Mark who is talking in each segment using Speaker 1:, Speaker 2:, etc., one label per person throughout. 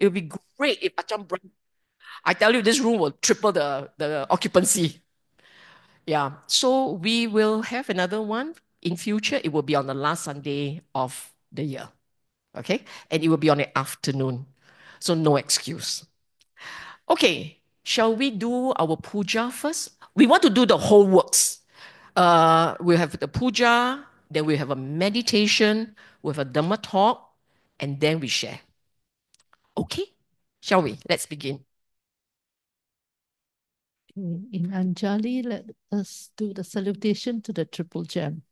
Speaker 1: It would be great if Ajahn I tell you, this room will triple the occupancy. Yeah. So we will have another one in future. It will be on the last Sunday of the year. Okay. And it will be on the afternoon. So no excuse. Okay. Shall we do our puja first? We want to do the whole works. We have the puja, then we have a meditation, we have a Dhamma talk, and then we share. Okay? Shall we? Let's begin.
Speaker 2: In Anjali, let us do the salutation to the Triple Gem.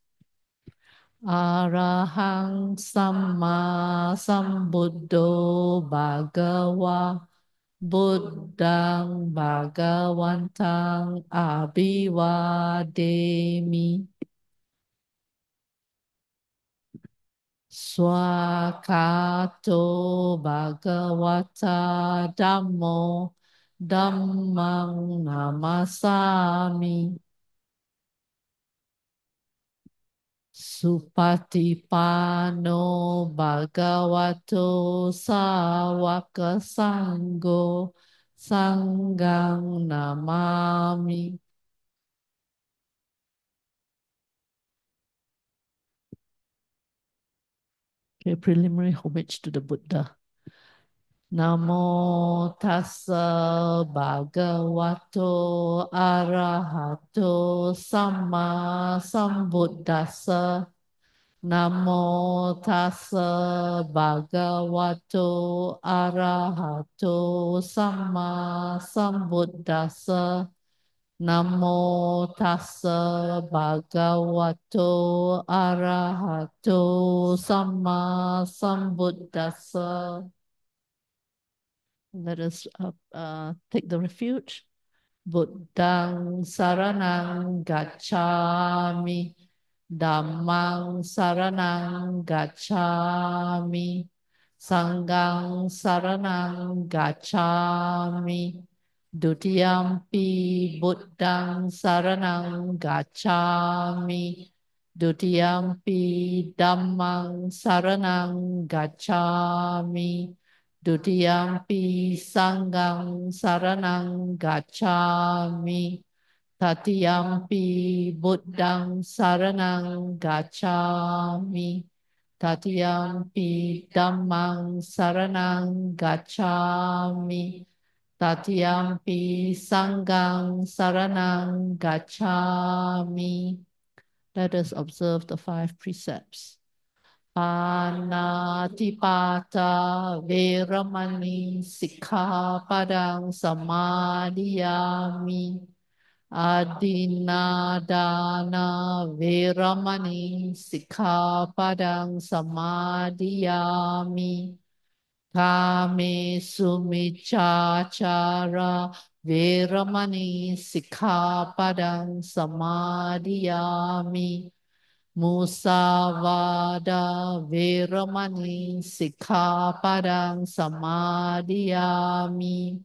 Speaker 2: Arahang Samma Sambuddho Bhagava Buddhang Bhagavantang Abhivademi Swakato Bhagavata Dhammo Dhammang Namasami Supatipano Bhagavato Sawaka Sangho Sanghang Namami. Okay, preliminary homage to the Buddha. Namo tassa bhagavato arahato samma sambuddhassa. Namo tassa bhagavato arahato samma sambuddhassa. Namo tassa bhagavato arahato samma sambuddhassa. Let us take the refuge. Buddhang saranang gacchami. Dhammang saranang gacchami. Sanghang saranang gacchami. Dutiyampi Buddhang saranang gacchami. Dutiyampi Dhammang saranang gacchami. Dutiyampi Sanghang saranang gacchami. Tatiyampi Buddhang saranang gacchami. Tatiyampi Dhammang saranang gacchami. Tatiyampi Sanghang saranang gacchami. Let us observe the 5 precepts. Panatipata Veramani Sikkhapadang Samadhiyami. Adinadana Veramani Sikkhapadang Samadhiyami. Kame Sumichachara Veramani Sikkhapadang Samadhiyami. Musavada Veramani Sikkhapadang Samadhiyami.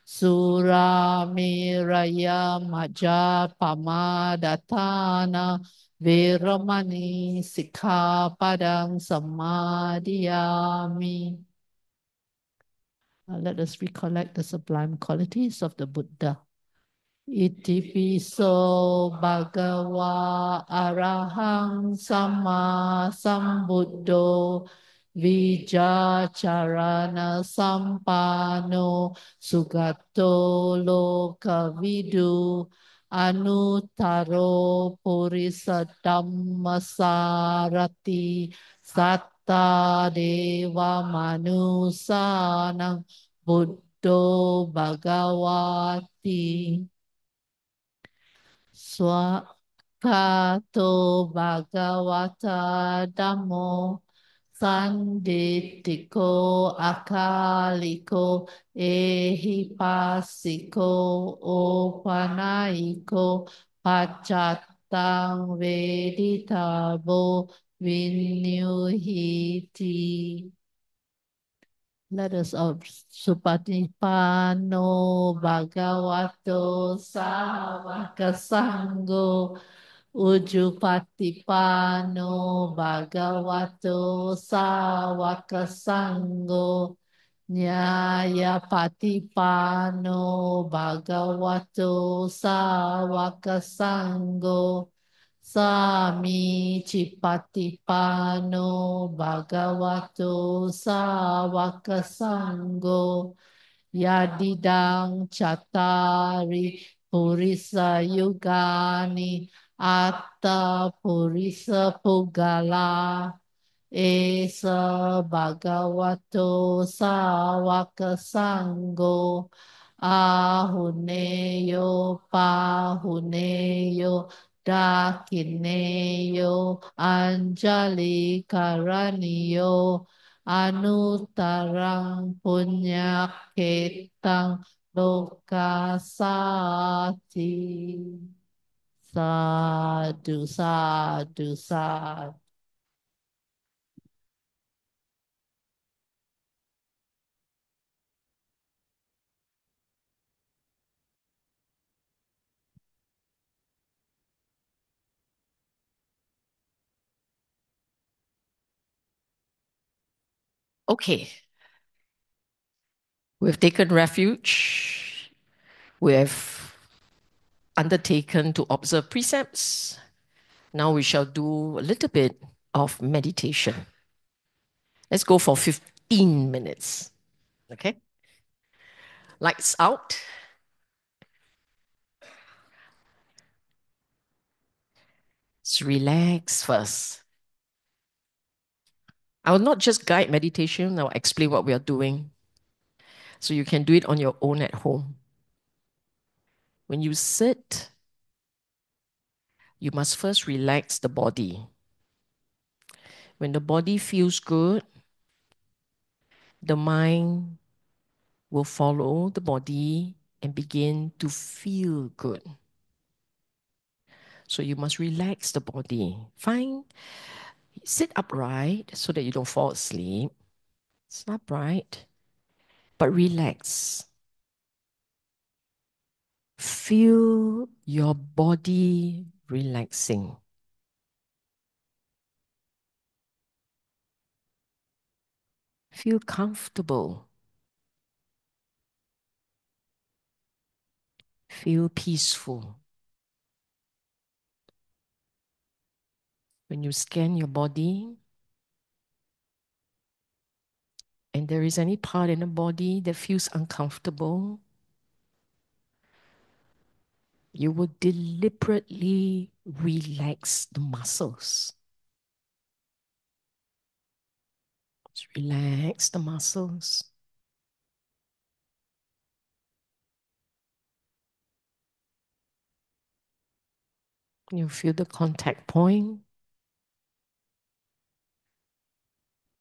Speaker 2: Sura Miraya Majapamadatana Veramani Sikkhapadang Samadhiyami. Let us recollect the sublime qualities of the Buddha. Itipiso bhagava arahang samma sambuddho vijacharana sampano sugato lokavidu anuttaro purisa dhammasarati satta deva manusanang buddho bhagavati. Swakato Bhagavata Dhammo Sanditiko Akaliko Ehipasiko Opanaiko Pachatang Veditabo Vinyuhiti. Let us Supatipano Bhagavato Sāvaka Sangho Ujupatipano Bhagavato Sāvaka Sangho Nyaya Patipano Bhagavato Sawaka Sangho Sami Chipatipano Bhagavato Sawaka Sangho Yadidang Chatari Purisa Yugani Atta Purisa Pugala Esa Bhagavato Sawaka Sangho Ahuneyo Pahuneyo Dakineyo Anjali Karaniyo Anutarang Punyaketang Lokasati Sadhu Sadhu Sadhu.
Speaker 1: Okay, we've taken refuge. We have undertaken to observe precepts. Now we shall do a little bit of meditation. Let's go for 15 minutes. Okay? Lights out. Let's relax first. I will not just guide meditation, I'll explain what we are doing. So you can do it on your own at home. When you sit, you must first relax the body. When the body feels good, the mind will follow the body and begin to feel good. So you must relax the body. Sit upright so that you don't fall asleep. Sit upright, but relax. Feel your body relaxing. Feel comfortable. Feel peaceful. When you scan your body and there is any part in the body that feels uncomfortable, you will deliberately relax the muscles. Just relax the muscles. You feel the contact point.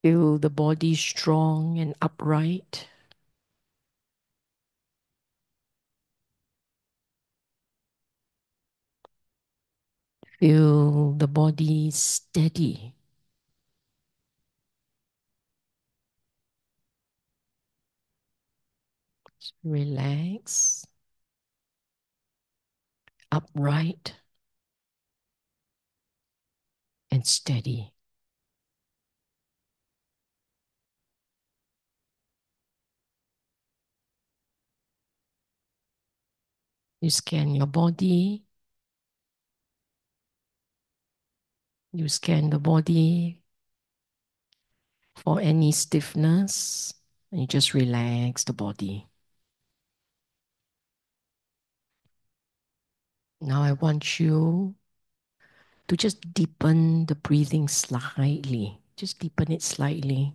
Speaker 1: Feel the body strong and upright. Feel the body steady. Relax. Upright and steady. You scan your body. You scan the body for any stiffness. And you just relax the body. Now I want you to just deepen the breathing slightly. Just deepen it slightly.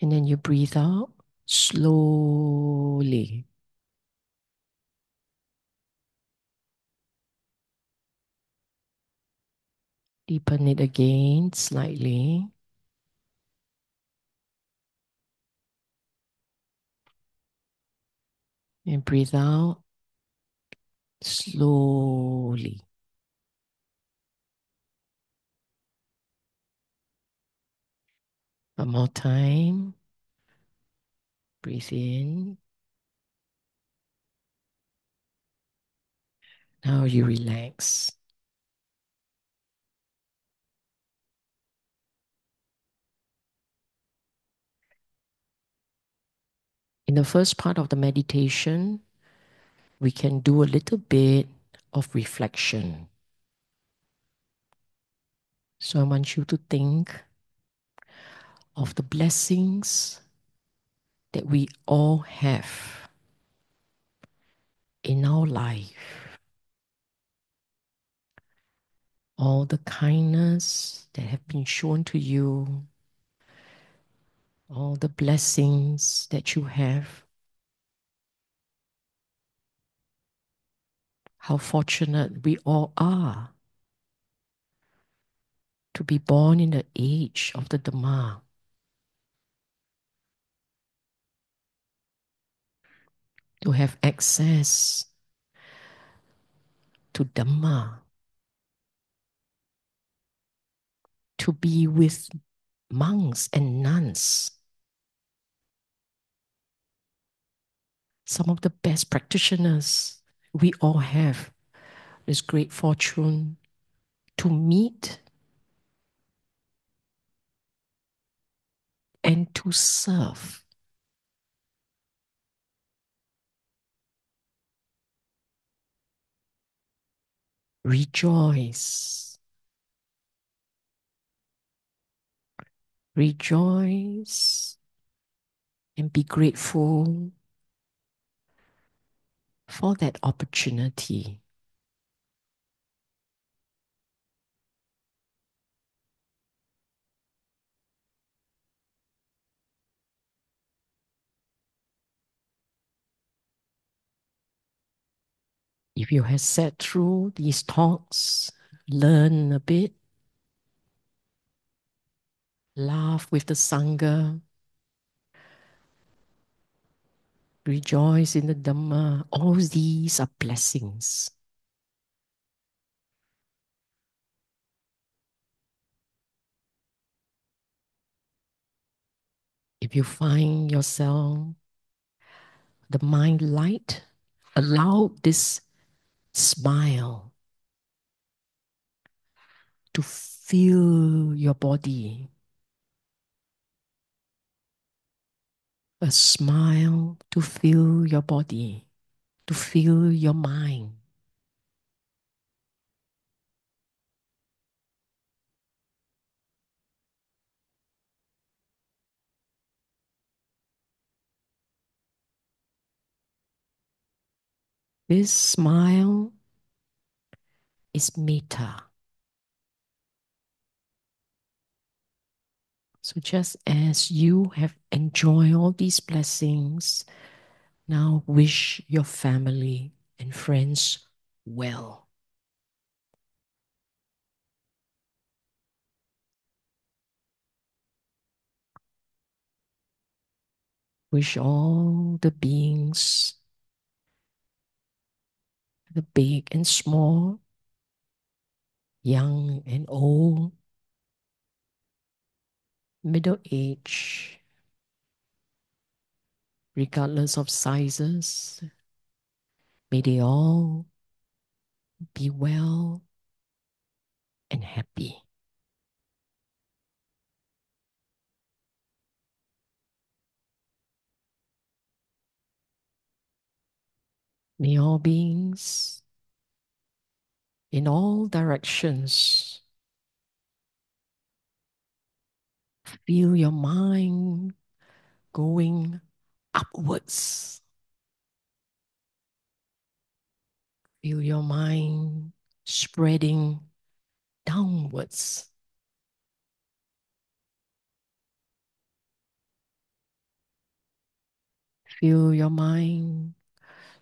Speaker 1: And then you breathe out slowly. Deepen it again slightly. And breathe out slowly. One more time. Breathe in. Now you relax. In the first part of the meditation, we can do a little bit of reflection. So I want you to think of the blessings that we all have in our life. All the kindness that have been shown to you, all the blessings that you have. How fortunate we all are to be born in the age of the Dhamma, to have access to Dhamma, to be with monks and nuns, some of the best practitioners. We all have this great fortune to meet and to serve. Rejoice. Rejoice and be grateful for that opportunity. If you have sat through these talks, learn a bit, laugh with the Sangha, rejoice in the Dhamma, all these are blessings. If you find yourself, the mind light, allow this smile to fill your body. A smile to fill your body, to fill your mind. This smile is metta. So just as you have enjoyed all these blessings, now wish your family and friends well. Wish all the beings, the big and small, young and old, middle age, regardless of sizes, may they all be well and happy. May all beings in all directions feel your mind going upwards. Feel your mind spreading downwards. Feel your mind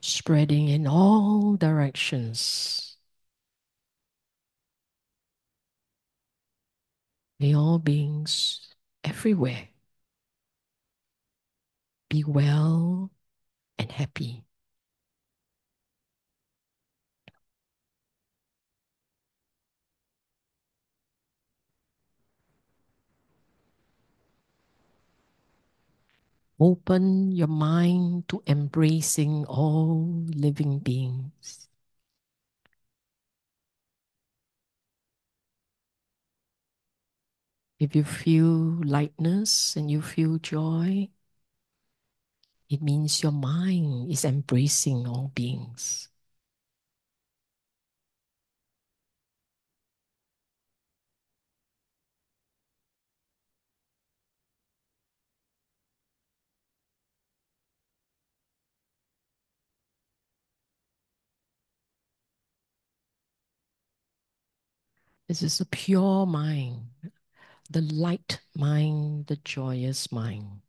Speaker 1: spreading in all directions. May all beings everywhere be well and happy. Open your mind to embracing all living beings. If you feel lightness and you feel joy, It means your mind is embracing all beings. This is a pure mind, the light mind, the joyous mind.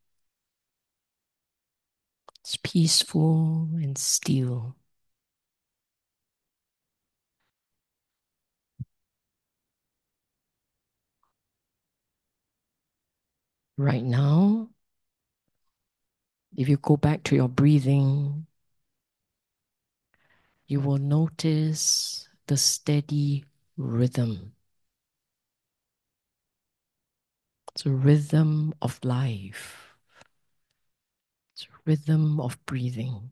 Speaker 1: It's peaceful and still. Right now, if you go back to your breathing, you will notice the steady rhythm. It's a rhythm of life. It's a rhythm of breathing.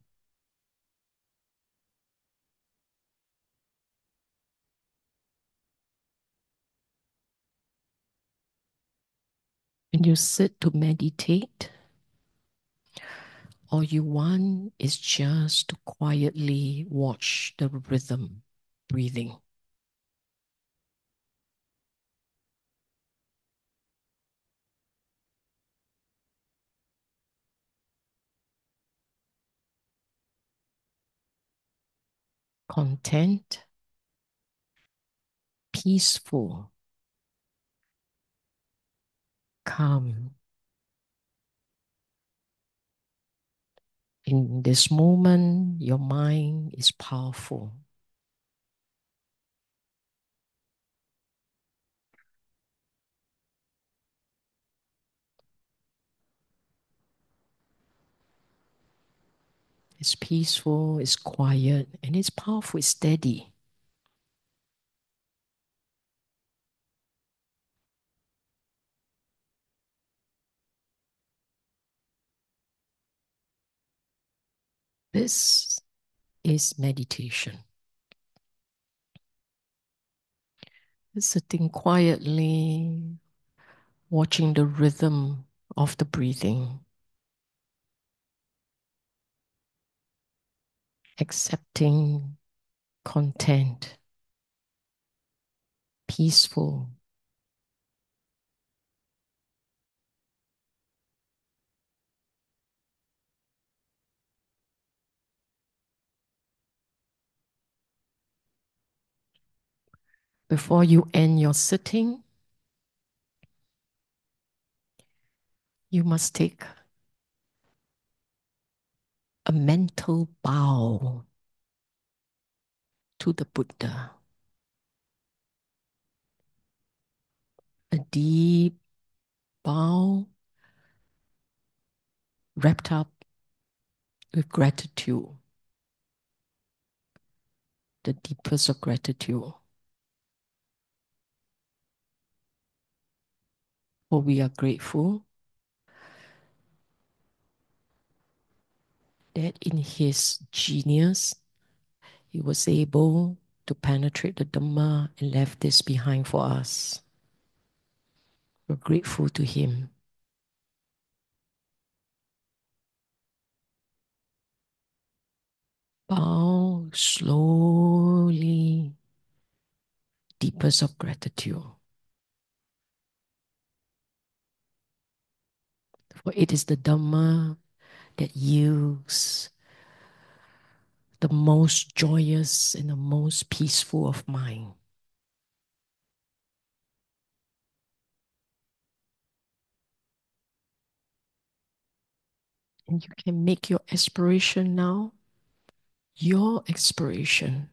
Speaker 1: When you sit to meditate, all you want is just to quietly watch the rhythm, breathing. Content, peaceful, calm. In this moment, your mind is powerful. It's peaceful, it's quiet, and it's powerful, it's steady. This is meditation. Sitting quietly, watching the rhythm of the breathing, accepting, content, peaceful. Before you end your sitting, you must take a mental bow to the Buddha. A deep bow wrapped up with gratitude, the deepest of gratitude. For we are grateful that in his genius, he was able to penetrate the Dhamma and left this behind for us. We're grateful to him. Bow slowly, deepest of gratitude. For it is the Dhamma that yields the most joyous and the most peaceful of mind. And you can make your aspiration now your aspiration.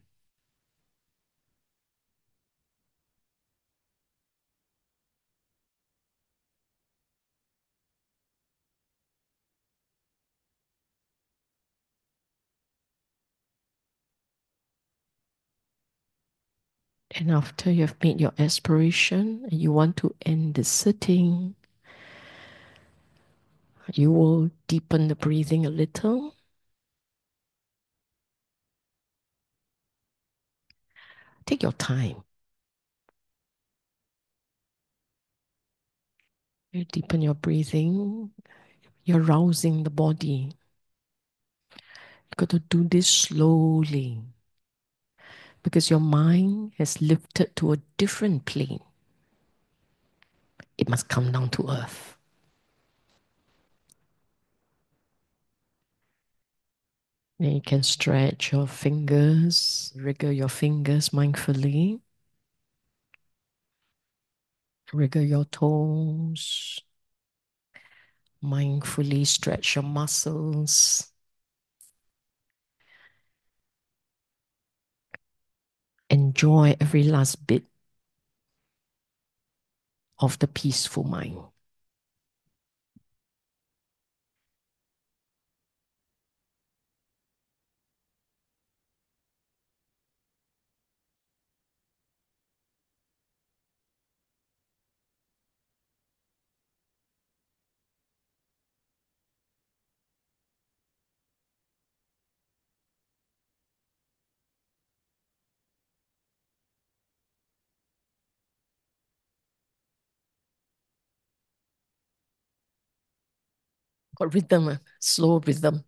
Speaker 1: And after you have made your aspiration and you want to end the sitting, you will deepen the breathing a little. Take your time. You deepen your breathing. You're rousing the body. got to do this slowly because your mind has lifted to a different plane. It must come down to earth. Then you can stretch your fingers, wriggle your fingers mindfully, wriggle your toes, mindfully stretch your muscles. Enjoy every last bit of the peaceful mind. Got rhythm, slow rhythm.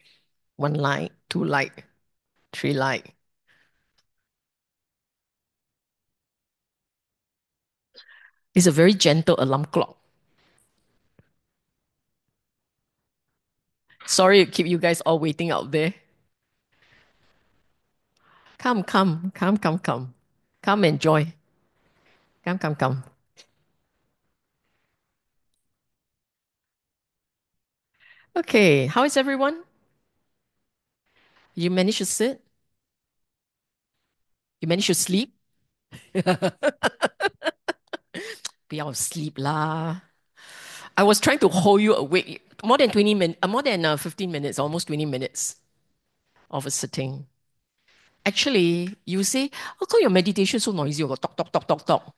Speaker 1: 1 line, 2 line, 3 line. It's a very gentle alarm clock. Sorry to keep you guys all waiting out there. Come, come, come, come, come. Come enjoy. Come, come, come. Okay, how is everyone? You managed to sit? You managed to sleep? 不要 sleep lah. I was trying to hold you awake more than 20 minutes, more than 15 minutes, almost 20 minutes of a sitting. Actually, you say, how come your meditation so noisy? You got talk, talk, talk, talk, talk.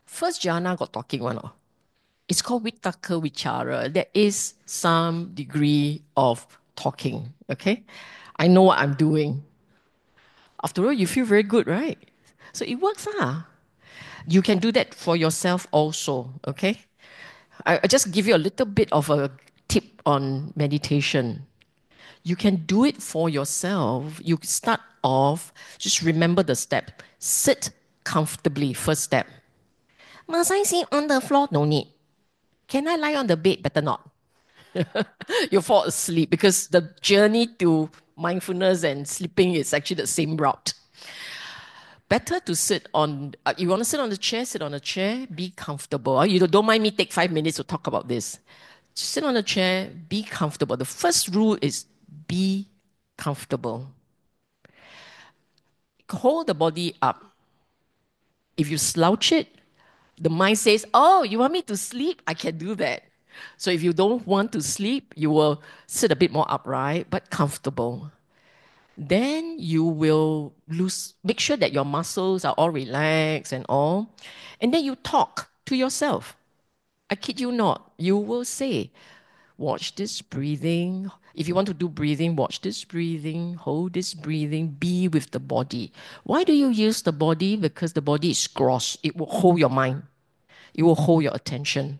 Speaker 1: First jhana got talking one. Oh. It's called Vitakka Vichara. There is some degree of talking, okay? I know what I'm doing. After all, you feel very good, right? So it works. You can do that for yourself also, okay? I just give you a little bit of a tip on meditation. You can do it for yourself. You start off, just remember the step. Sit comfortably, first step. Must I sit on the floor? No need. Can I lie on the bed? Better not. You fall asleep because the journey to mindfulness and sleeping is actually the same route. Better to sit on, you want to sit on the chair, sit on a chair, be comfortable. You don't mind me take 5 minutes to talk about this. Sit on a chair, be comfortable. The first rule is be comfortable. Hold the body up. If you slouch it, the mind says, oh, you want me to sleep? I can do that. So if you don't want to sleep, you will sit a bit more upright, but comfortable. Then you will make sure that your muscles are all relaxed and all. And then you talk to yourself. I kid you not. You will say, watch this breathing. If you want to do breathing, watch this breathing, hold this breathing, be with the body. Why do you use the body? Because the body is gross. It will hold your mind. It will hold your attention.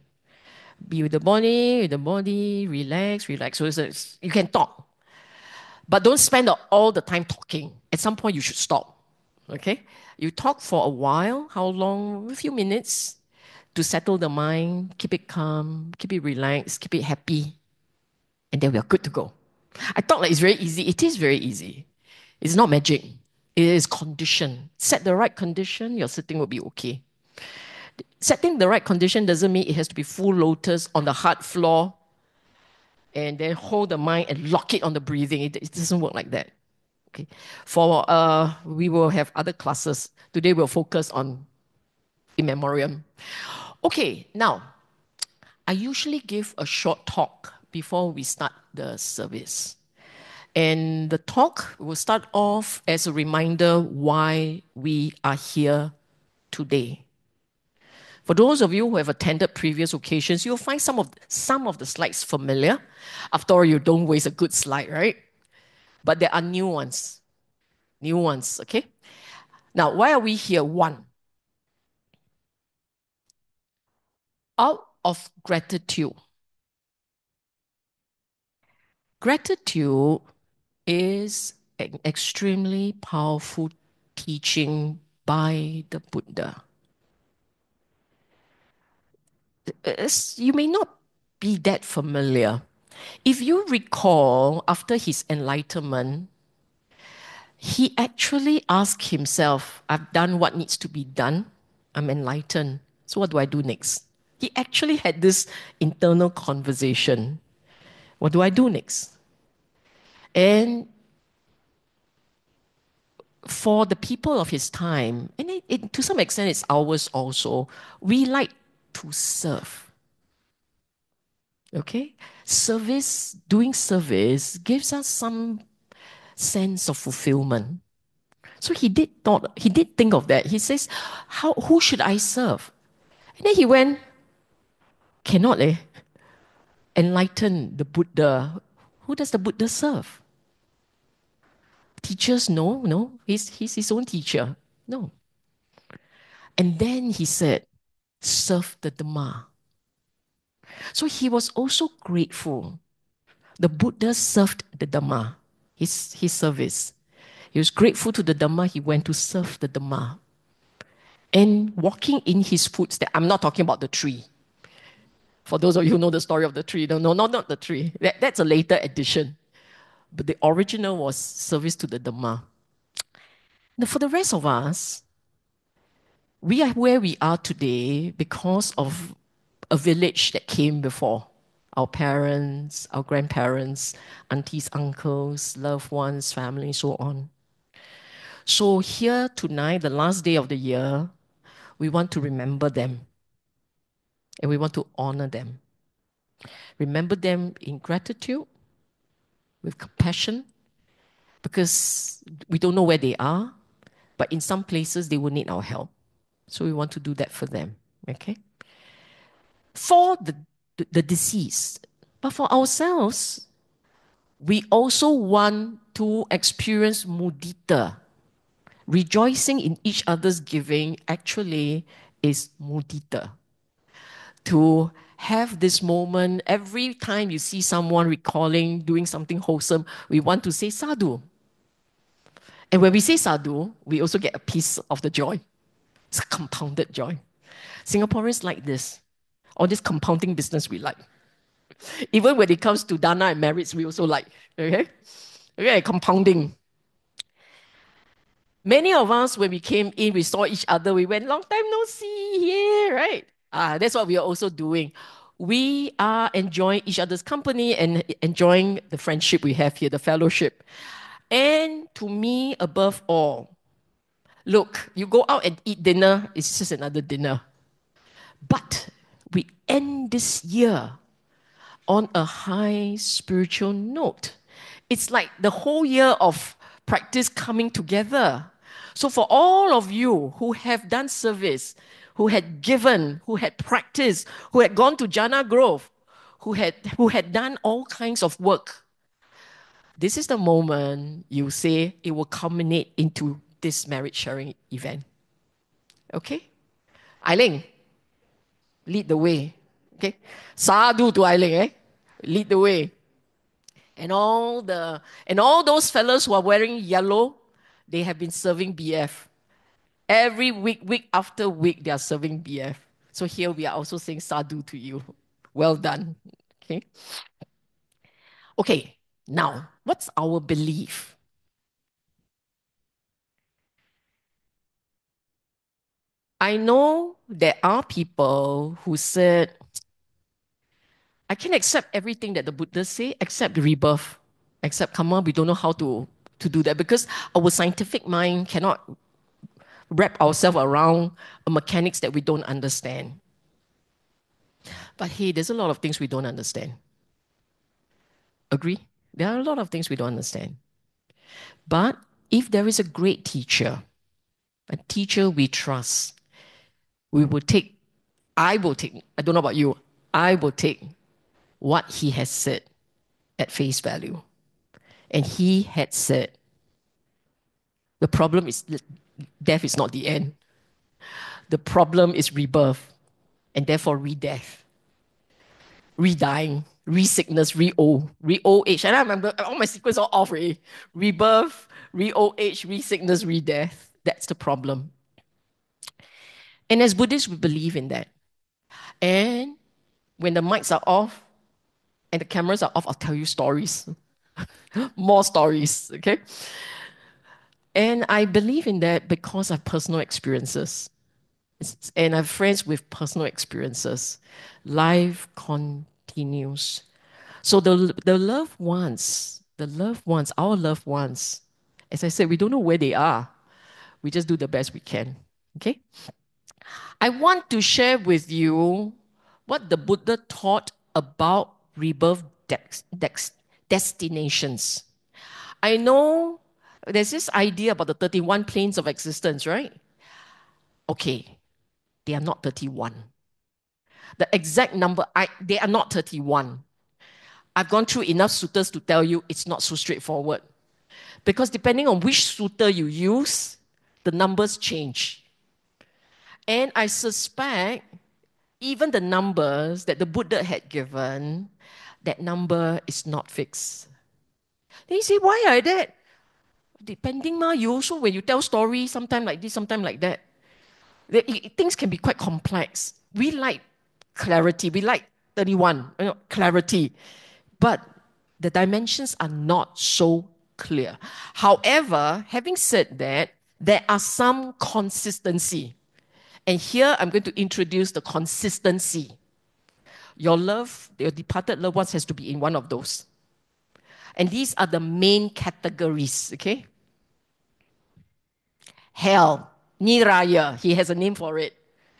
Speaker 1: Be with the body, relax, relax. So you can talk. But don't spend all the time talking. At some point, you should stop. Okay? You talk for a while. How long? A few minutes to settle the mind, keep it calm, keep it relaxed, keep it happy. And then we are good to go. I thought like it's very easy. It is very easy. It's not magic. It is condition. Set the right condition, your sitting will be okay. Setting the right condition doesn't mean it has to be full lotus on the hard floor and then hold the mind and lock it on the breathing. It doesn't work like that. Okay. We will have other classes. Today we'll focus on In Memoriam. Okay, now I usually give a short talk before we start the service. And the talk will start off as a reminder why we are here today. For those of you who have attended previous occasions, you'll find some of the slides familiar. After all, you don't waste a good slide, right? But there are new ones. New ones, okay? Now, why are we here? One, out of gratitude. Gratitude is an extremely powerful teaching by the Buddha. You may not be that familiar. If you recall, after his enlightenment, he actually asked himself, I've done what needs to be done. I'm enlightened. So what do I do next? He actually had this internal conversation. What do I do next? And for the people of his time, and to some extent it's ours also, we like to serve. Okay? Service, doing service gives us some sense of fulfillment. So he did think of that. He says, who should I serve? And then he went, cannot enlighten the Buddha. Who does the Buddha serve? Teachers? No, no. He's his own teacher. No. And then he said, serve the Dhamma. So he was also grateful. The Buddha served the Dhamma, his service. He was grateful to the Dhamma. He went to serve the Dhamma. And walking in his footsteps, I'm not talking about the tree. For those of you who know the story of the tree, no, not the tree. That's a later addition. But the original was service to the Dhamma. Now, for the rest of us, we are where we are today because of a village that came before. Our parents, our grandparents, aunties, uncles, loved ones, family, so on. So here tonight, the last day of the year, we want to remember them and we want to honor them. Remember them in gratitude, with compassion, because we don't know where they are, but in some places they will need our help. So we want to do that for them, okay? For the deceased, but for ourselves, we also want to experience mudita. Rejoicing in each other's giving actually is mudita. To have this moment, every time you see someone recalling, doing something wholesome, we want to say sadhu. And when we say sadhu, we also get a piece of the joy. It's a compounded joy. Singaporeans like this. All this compounding business we like. Even when it comes to dana and merits, we also like. Okay? Okay, compounding. Many of us, when we came in, we saw each other, we went, long time no see, yeah, right? That's what we are also doing. We are enjoying each other's company and enjoying the friendship we have here, the fellowship. And to me, above all, look, you go out and eat dinner, it's just another dinner. But we end this year on a high spiritual note. It's like the whole year of practice coming together. So for all of you who have done service, who had given, who had practiced, who had gone to Jana Grove, who had done all kinds of work, this is the moment you say it will culminate into this merit sharing event. Okay? Ailing, lead the way. Okay? Sadhu to Ailing, lead the way. And all those fellows who are wearing yellow, they have been serving BF. Every week after week, they are serving BF. So here we are also saying sadhu to you. Well done. Okay. Okay. Now, what's our belief? I know there are people who said, I can accept everything that the Buddha say, except rebirth, except karma. We don't know how to do that because our scientific mind cannot wrap ourselves around a mechanics that we don't understand. But hey, there's a lot of things we don't understand. Agree? There are a lot of things we don't understand. But if there is a great teacher, a teacher we trust, I will take, I don't know about you, I will take what he has said at face value. And he had said, the problem is death is not the end. The problem is rebirth, and therefore re-death, re-dying, re-sickness, re-old age. And I remember all my sequence are off already. Rebirth, re-old age, re-sickness, re-death. That's the problem. And as Buddhists, we believe in that. And when the mics are off and the cameras are off, I'll tell you stories. More stories, okay? And I believe in that because of personal experiences. And I have friends with personal experiences. Life continues. So the loved ones, our loved ones, as I said, we don't know where they are. We just do the best we can. Okay? I want to share with you what the Buddha taught about rebirth destinations. I know there's this idea about the 31 planes of existence, right? Okay, they are not 31. The exact number, they are not 31. I've gone through enough suttas to tell you it's not so straightforward. Because depending on which sutta you use, the numbers change. And I suspect even the numbers that the Buddha had given, that number is not fixed. Then you say, why are that? Depending, you also, when you tell stories, sometimes like this, sometimes like that, things can be quite complex. We like clarity. We like 31, clarity. But the dimensions are not so clear. However, having said that, there are some consistency. And here I'm going to introduce the consistency. Your departed loved ones has to be in one of those. And these are the main categories, okay? Hell, Niraya, he has a name for it.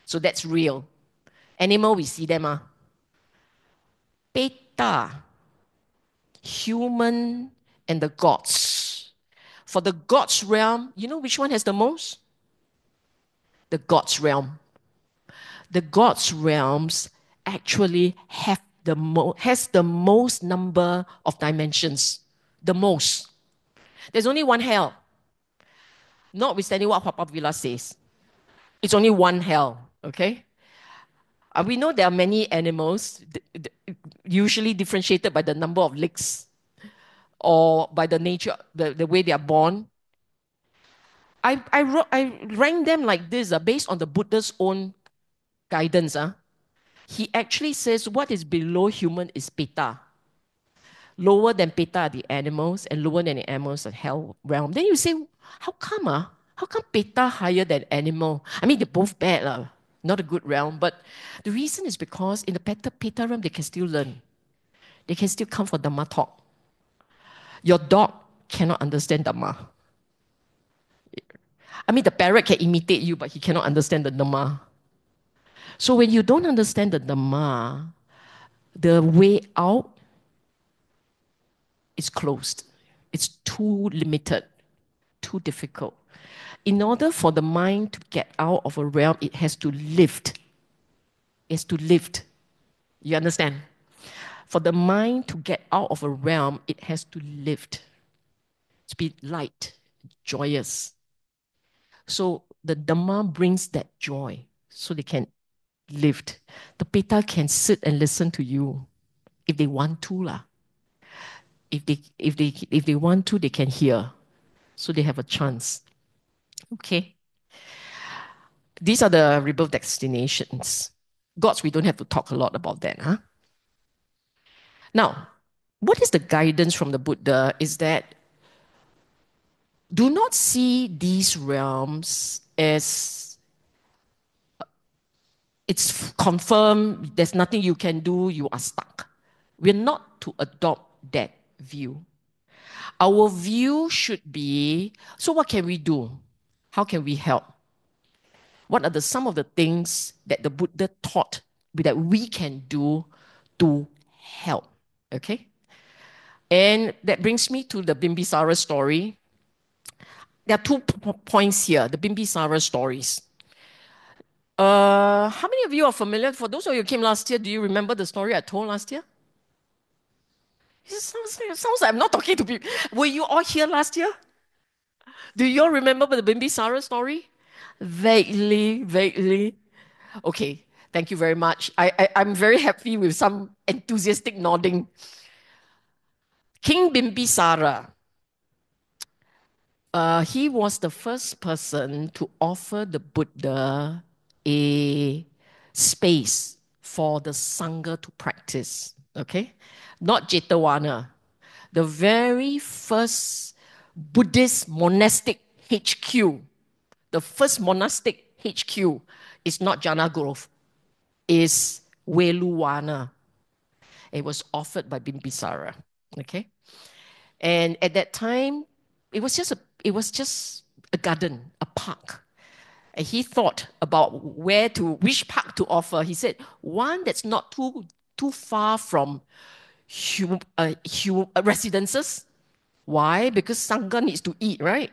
Speaker 1: So that's real. Animal, we see them. Beta, human, and the gods. For the gods realm, you know which one has the most? The gods realm. The gods realms actually has the most number of dimensions. The most. There's only one hell. Notwithstanding what Papa Villa says. It's only one hell, okay? We know there are many animals, usually differentiated by the number of legs or by the nature, the way they are born. I rank them like this based on the Buddha's own guidance. He actually says what is below human is Peta. Lower than Peta are the animals, and lower than the animals are hell realm. Then you say, how come? How come Peta higher than animal? I mean, they're both bad, not a good realm. But the reason is because in the Peta realm, they can still learn. They can still come for Dhamma talk. Your dog cannot understand Dhamma. I mean, the parrot can imitate you, but he cannot understand the Dhamma. So when you don't understand the Dhamma, the way out is closed. It's too limited, too difficult. In order for the mind to get out of a realm, it has to lift. It has to lift. You understand? For the mind to get out of a realm, it has to lift. To be light, joyous. So the Dhamma brings that joy so they can lift. The Peta can sit and listen to you if they want to. If they want to, they can hear. So they have a chance. Okay. These are the rebirth destinations. Gods, we don't have to talk a lot about that. Now, what is the guidance from the Buddha is that do not see these realms as it's confirmed, there's nothing you can do, you are stuck. We're not to adopt that view. Our view should be, so what can we do? How can we help? What are some of the things that the Buddha taught that we can do to help? Okay? And that brings me to the Bimbisara story. There are 2 points here, the Bimbisara stories. How many of you are familiar? For those of you who came last year, do you remember the story I told last year? It sounds like I'm not talking to people. Were you all here last year? Do you all remember the Bimbisara story? Vaguely, vaguely. Okay. Thank you very much. I'm very happy with some enthusiastic nodding. King Bimbisara, he was the first person to offer the Buddha a space for the Sangha to practice. Okay? Not Jetavana. The very first Buddhist monastic HQ, the first monastic HQ is not Jana Grove, is Weluwana. It was offered by Bimbisara. Okay? And at that time, it was just a garden, a park. And he thought about which park to offer. He said, one that's not too far from residences. Why? Because Sangha needs to eat, right?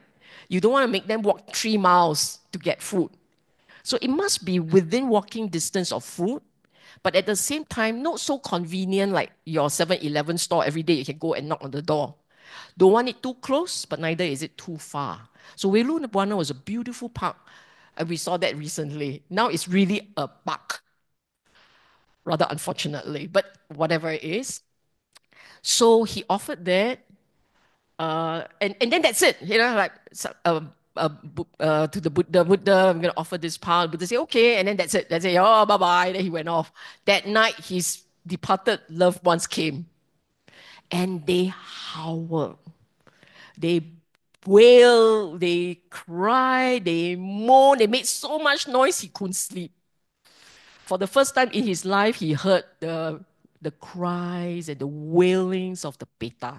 Speaker 1: You don't want to make them walk 3 miles to get food. So it must be within walking distance of food, but at the same time, not so convenient like your 7-Eleven store every day you can go and knock on the door. Don't want it too close, but neither is it too far. So Weluwana was a beautiful park, and we saw that recently. Now it's really a park, rather unfortunately, but whatever it is. So he offered that, and then that's it. You know, like to the Buddha, I'm going to offer this park. Buddha said, okay, and then that's it. That's it. Oh, bye-bye. Then he went off. That night, his departed loved ones came, and they howled. They wailed, they cried, they moaned, they made so much noise he couldn't sleep. For the first time in his life, he heard the cries and the wailings of the Peta.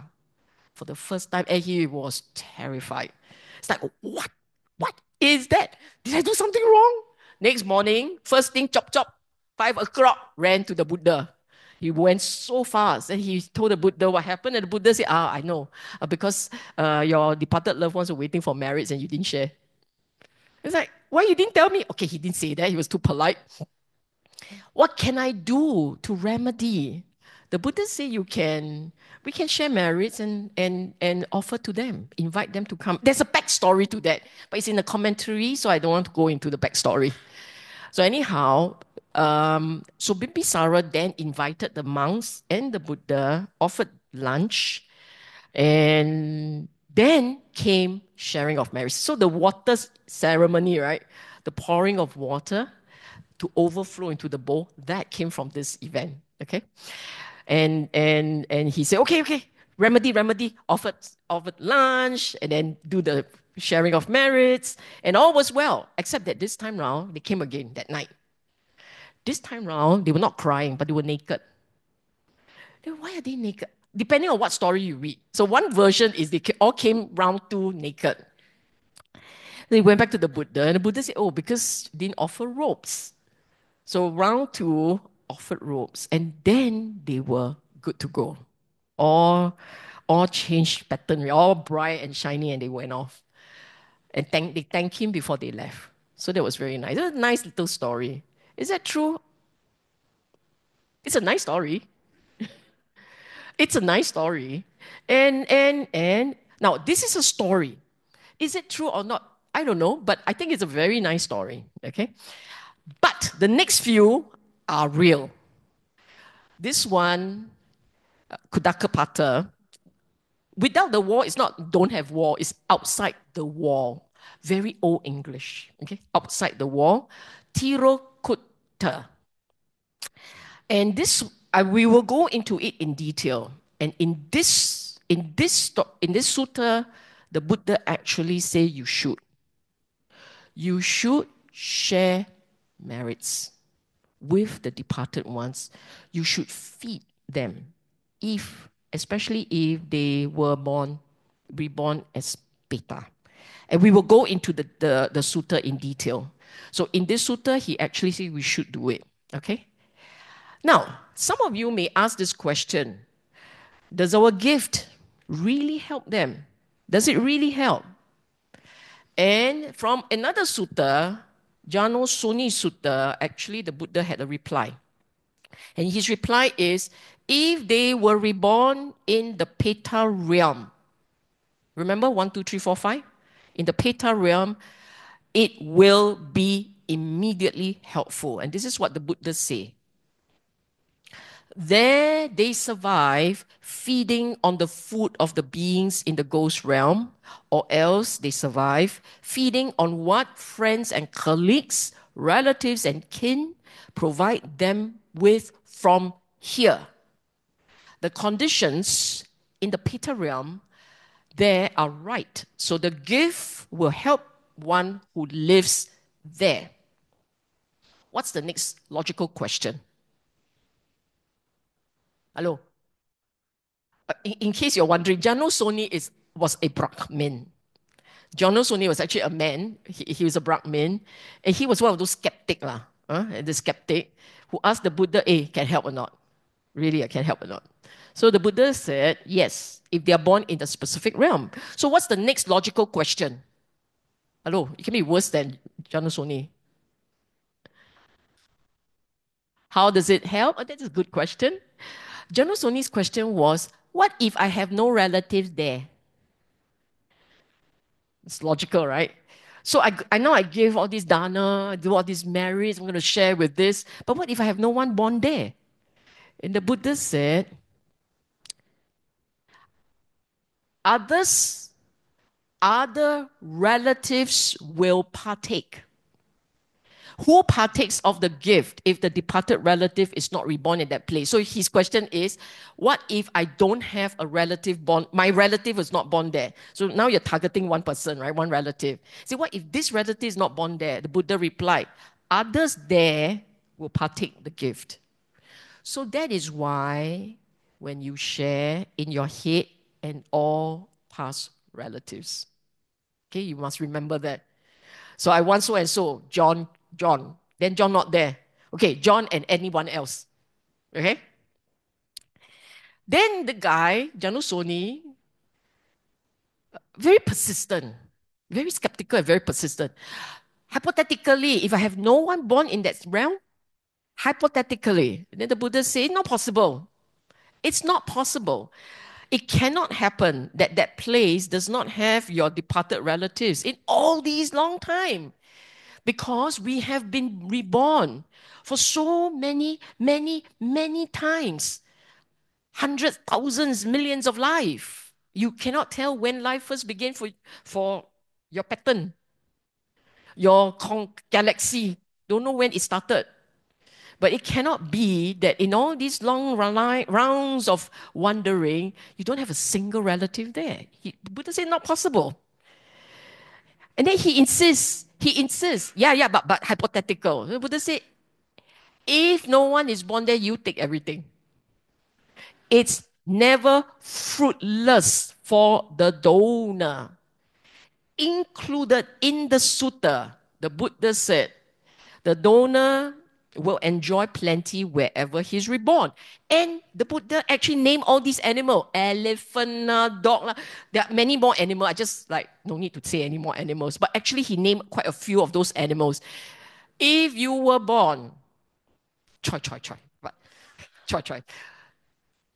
Speaker 1: For the first time, and he was terrified. It's like, what? What is that? Did I do something wrong? Next morning, first thing, chop chop, 5 o'clock, ran to the Buddha. He went so fast and he told the Buddha what happened. And the Buddha said, I know. Because your departed loved ones were waiting for marriage and you didn't share. It's like, why you didn't tell me? Okay, he didn't say that. He was too polite. What can I do to remedy? The Buddha said we can share merits and offer to them, invite them to come. There's a backstory to that, but it's in the commentary, so I don't want to go into the backstory. So anyhow, so Bimbisara then invited the monks and the Buddha, offered lunch, and then came sharing of merits. So the water ceremony, right? The pouring of water to overflow into the bowl, that came from this event. Okay? And he said, okay, remedy, offered lunch, and then do the sharing of merits, and all was well, except that this time round, they came again that night. This time round, they were not crying, but they were naked. Then why are they naked? Depending on what story you read. So one version is they all came round 2 naked. They went back to the Buddha, and the Buddha said, oh, because they didn't offer robes. So round 2 offered robes, and then they were good to go. All changed pattern, all bright and shiny, and they went off. And they thanked him before they left. So that was very nice. It was a nice little story. Is that true? It's a nice story. It's a nice story. And now this is a story. Is it true or not? I don't know, but I think it's a very nice story. Okay? But the next few are real. This one, Kudakapata, without the wall, it's not don't have wall, it's outside the wall. Very old English. Okay? Outside the wall. Tirokutta. And this, we will go into it in detail. And in this sutta, the Buddha actually say you should. You should share merits with the departed ones. You should feed them, especially if they were reborn as Peta. And we will go into the sutta in detail. So in this sutta, he actually says we should do it. Okay? Now, some of you may ask this question. Does our gift really help them? Does it really help? And from another sutta, Jano Suni Sutta, actually the Buddha had a reply. And his reply is, if they were reborn in the Peta realm, remember 1, 2, 3, 4, 5? In the Peta realm, it will be immediately helpful. And this is what the Buddhists say. There they survive feeding on the food of the beings in the ghost realm, or else they survive feeding on what friends and colleagues, relatives and kin provide them with from here. The conditions in the Pitta realm there are right. So the gift will help one who lives there. What's the next logical question? Hello? In case you're wondering, Janusoni was a Brahmin. Janusoni was actually a man. He was a Brahmin. And he was one of those skeptic, the skeptic who asked the Buddha, hey, can I help or not? Really, I can help or not? So the Buddha said, yes, if they are born in the specific realm. So what's the next logical question? Hello, it can be worse than Janusoni. How does it help? Oh, that's a good question. Janusoni's question was, what if I have no relatives there? It's logical, right? So I know I give all this dana, do all these marriages, I'm going to share with this. But what if I have no one born there? And the Buddha said, other relatives will partake. Who partakes of the gift if the departed relative is not reborn in that place? So his question is, what if I don't have a relative born, my relative was not born there? So now you're targeting one person, right? One relative. So what if this relative is not born there? The Buddha replied, others there will partake the gift. So that is why when you share in your head and all past relatives, okay, you must remember that. So I want so and so, John, then John not there. Okay, John and anyone else. Okay? Then the guy, Janusoni, very persistent, very skeptical and very persistent. Hypothetically, if I have no one born in that realm, hypothetically, then the Buddha said, not possible. It's not possible. It cannot happen that that place does not have your departed relatives in all these long time. Because we have been reborn for so many, many, many times. Hundreds, thousands, millions of life. You cannot tell when life first began for your pattern, your galaxy. Don't know when it started. But it cannot be that in all these long rounds of wandering, you don't have a single relative there. Buddha said, not possible. And then he insists, but hypothetical. The Buddha said, if no one is born there, you take everything. It's never fruitless for the donor. Included in the sutta, the Buddha said, the donor will enjoy plenty wherever he's reborn. And the Buddha actually named all these animals. Elephant, dog. There are many more animals. I just no need to say any more animals. But actually he named quite a few of those animals. If you were born, try. But try.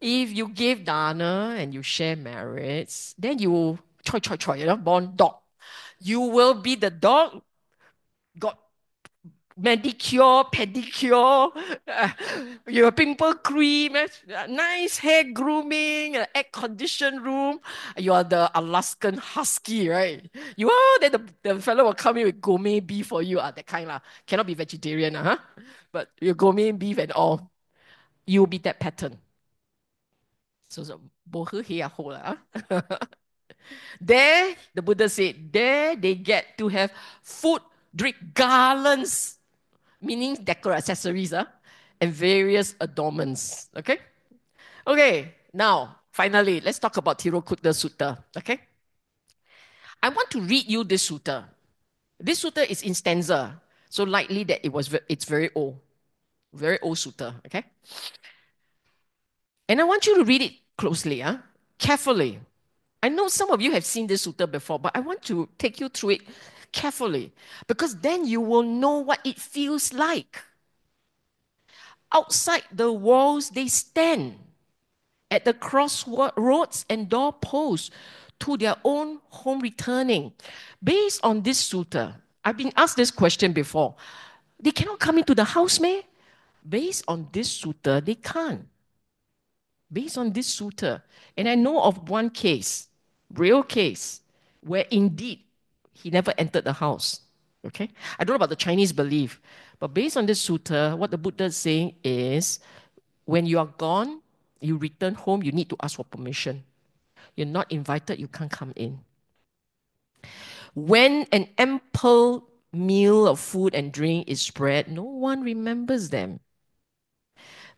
Speaker 1: If you give dana and you share merits, then you try, born dog. You will be the dog, got manicure, pedicure, your pimple cream, nice hair grooming, air-conditioned room. You are the Alaskan husky, right? You are, then the fellow will come in with gourmet beef for you, that kind lah. Cannot be vegetarian, but your gourmet beef and all. You will be that pattern. So, there, the Buddha said, there they get to have food, drink, garlands, meaning decor accessories, and various adornments. Okay? Okay, now, finally, let's talk about Tirukutta Sutta. Okay? I want to read you this sutta. This sutta is in stanza, so likely that it's very old. Very old sutta. Okay? And I want you to read it closely, carefully. I know some of you have seen this sutta before, but I want to take you through it carefully because then you will know what it feels like. Outside the walls, they stand at the crossroads and doorposts to their own home returning. Based on this sutta, I've been asked this question before. They cannot come into the house, meh? Based on this sutta, they can't. Based on this sutta. And I know of one case, real case, where indeed he never entered the house. Okay? I don't know about the Chinese belief, but based on this sutta, what the Buddha is saying is when you are gone, you return home, you need to ask for permission. You're not invited, you can't come in. When an ample meal of food and drink is spread, no one remembers them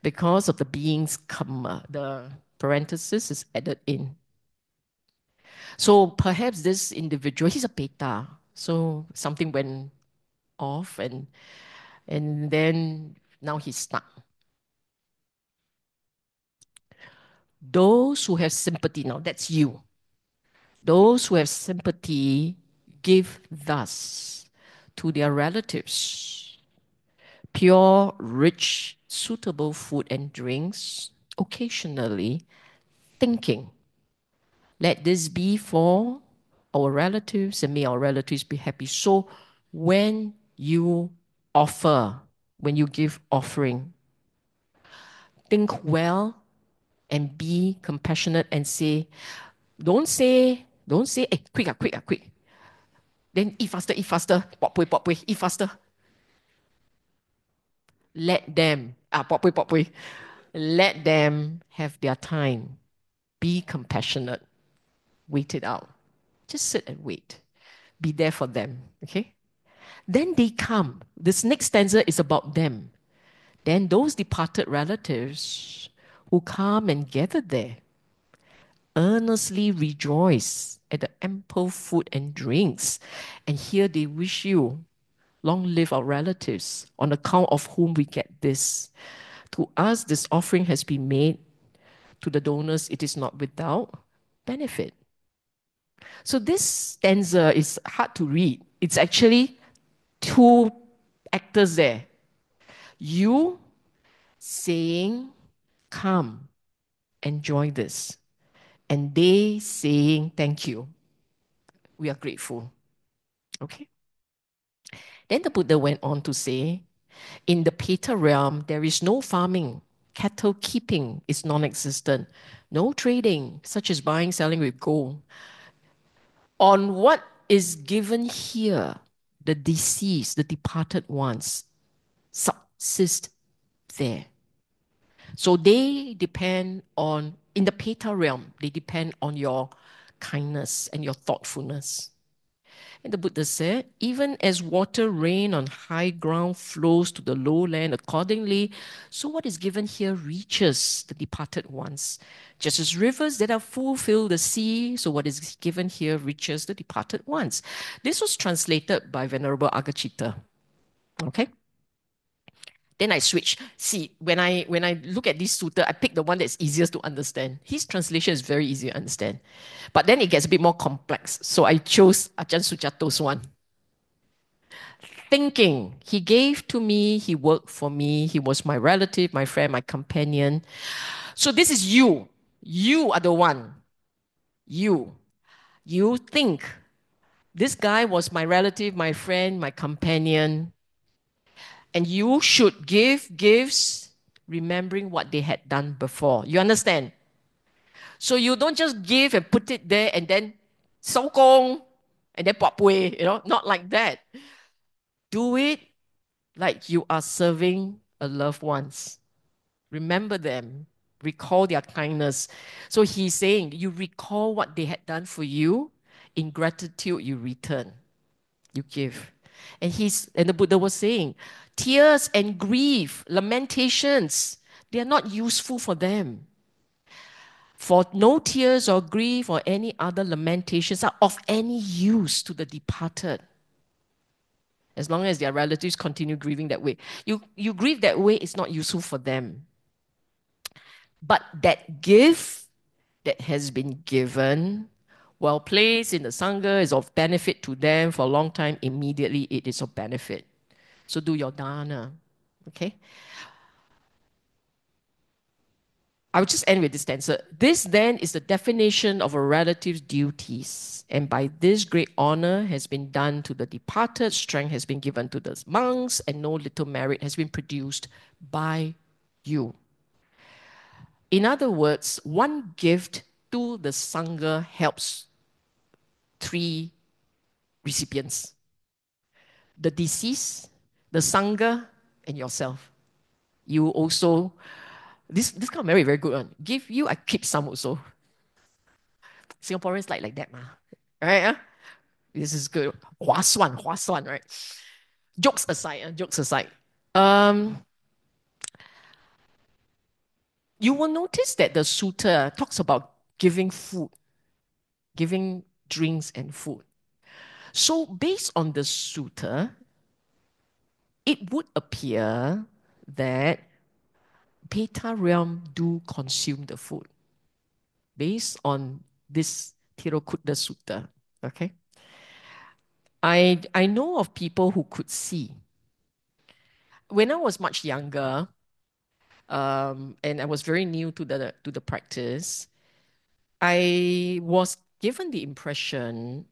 Speaker 1: because of the being's karma. The parenthesis is added in. So perhaps this individual, he's a peta, so something went off and then now he's stuck. Those who have sympathy, now that's you. Those who have sympathy give thus to their relatives pure, rich, suitable food and drinks, occasionally thinking, let this be for our relatives and may our relatives be happy. So when you offer, when you give offering, think well and be compassionate and say, don't say, hey, quick. Then eat faster, pop pui, eat faster. Let them, pop pui. Let them have their time. Be compassionate. Wait it out. Just sit and wait. Be there for them, okay? Then they come. This next stanza is about them. Then those departed relatives who come and gather there earnestly rejoice at the ample food and drinks. And here they wish you, long live our relatives, on account of whom we get this. To us, this offering has been made. To the donors, it is not without benefit. So this stanza is hard to read. It's actually two actors there. You saying, come, enjoy this. And they saying, thank you. We are grateful. Okay? Then the Buddha went on to say, in the Peta realm, there is no farming. Cattle keeping is non-existent. No trading, such as buying, selling with gold. On what is given here, the deceased, the departed ones, subsist there. So they depend on, in the Peta realm, they depend on your kindness and your thoughtfulness. And the Buddha said, even as water rain on high ground flows to the lowland accordingly, so what is given here reaches the departed ones. Just as rivers that are full fill the sea, so what is given here reaches the departed ones. This was translated by Venerable Agachita. Okay? Then I switch. See, when I look at this sutta, I pick the one that's easiest to understand. His translation is very easy to understand. But then it gets a bit more complex. So I chose Ajahn Sucato's one. Thinking, he gave to me, he worked for me, he was my relative, my friend, my companion. So this is you. You are the one. You. You think. This guy was my relative, my friend, my companion. And you should give gifts remembering what they had done before. You understand? So you don't just give and put it there and then 收工 and then pop away, not like that. Do it like you are serving a loved ones. Remember them. Recall their kindness. So he's saying, you recall what they had done for you. In gratitude, you return. You give. And the Buddha was saying, tears and grief, lamentations, they are not useful for them. For no tears or grief or any other lamentations are of any use to the departed. As long as their relatives continue grieving that way. You grieve that way, it's not useful for them. But that gift that has been given, while placed in the Sangha, is of benefit to them for a long time, immediately it is of benefit. So do your dana. Okay? I'll just end with this stanza. This then is the definition of a relative's duties, and by this great honor has been done to the departed, strength has been given to the monks, and no little merit has been produced by you. In other words, one gift to the Sangha helps three recipients: the deceased, the Sangha, and yourself. You also, this kind of merit very good one. Give you, I keep some also. Singaporeans like that, ma. Right? Huh? This is good. 划算, right? Jokes aside. Um, you will notice that the sutta talks about giving food, giving drinks and food. So based on the sutta, it would appear that Beta realm do consume the food based on this Tirokutta Sutta. Okay. I know of people who could see. When I was much younger, and I was very new to the practice, I was given the impression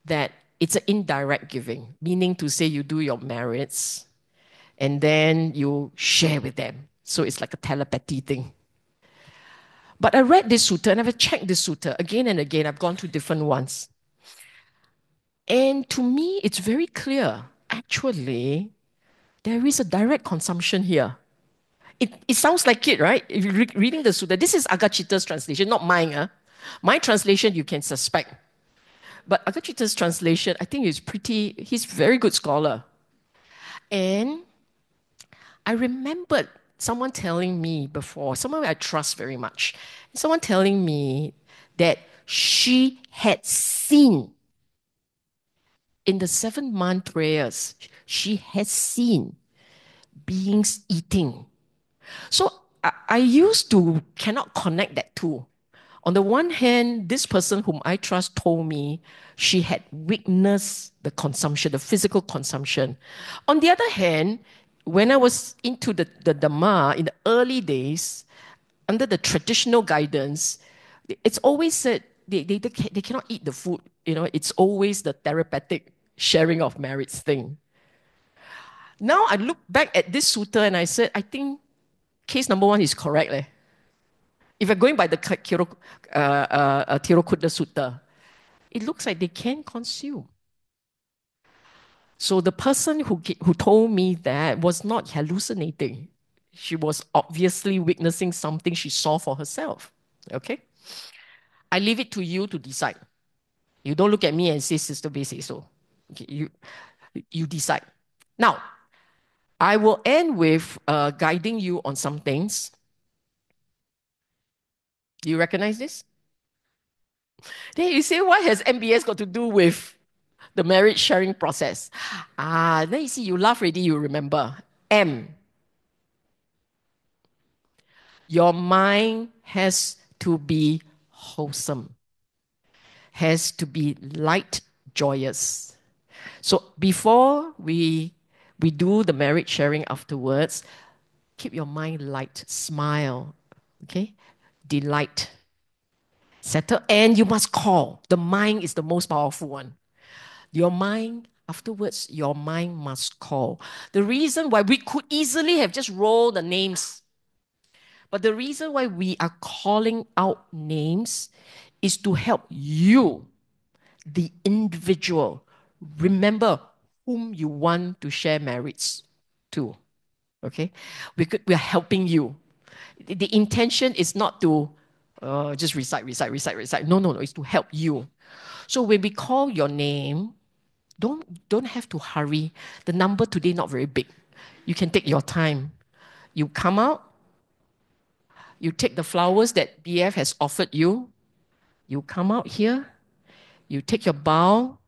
Speaker 1: that it's an indirect giving, meaning to say you do your merits and then you share with them. So it's like a telepathy thing. But I read this sutta and I've checked this sutta again and again. I've gone to different ones. And to me, it's very clear. Actually, there is a direct consumption here. It sounds like it, right? If you're reading the sutta, this is Agachita's translation, not mine. Huh? My translation, you can suspect. But Agachita's translation, I think he's a very good scholar. And I remembered someone telling me before, someone I trust very much, someone telling me that she had seen in the 7-month prayers, she had seen beings eating. So I used to cannot connect that two. On the one hand, this person whom I trust told me she had witnessed the consumption, the physical consumption. On the other hand, when I was into the Dhamma in the early days, under the traditional guidance, it's always said they cannot eat the food. You know, it's always the therapeutic sharing of merits thing. Now I look back at this sutta and I said, I think case number 1 is correct. If you're going by the Tirokutta Sutta, it looks like they can consume. So the person who told me that was not hallucinating. She was obviously witnessing something she saw for herself. Okay? I leave it to you to decide. You don't look at me and say, Sister Bay say so. Okay, you decide. Now, I will end with guiding you on some things. Do you recognize this? Then you say, what has MBS got to do with the marriage sharing process? Then you see, you laugh already, you remember. M. Your mind has to be wholesome, has to be light, joyous. So before we do the marriage sharing afterwards, keep your mind light, smile, okay? Delight. Settle, and you must call. The mind is the most powerful one. Your mind, afterwards, your mind must call. The reason why we could easily have just rolled the names, but the reason why we are calling out names is to help you, the individual, remember whom you want to share merits to. Okay? We are helping you. The intention is not to just recite. No. It's to help you. So when we call your name, don't have to hurry. The number today not very big. You can take your time. You come out. You take the flowers that BF has offered you. You come out here. You take your bow.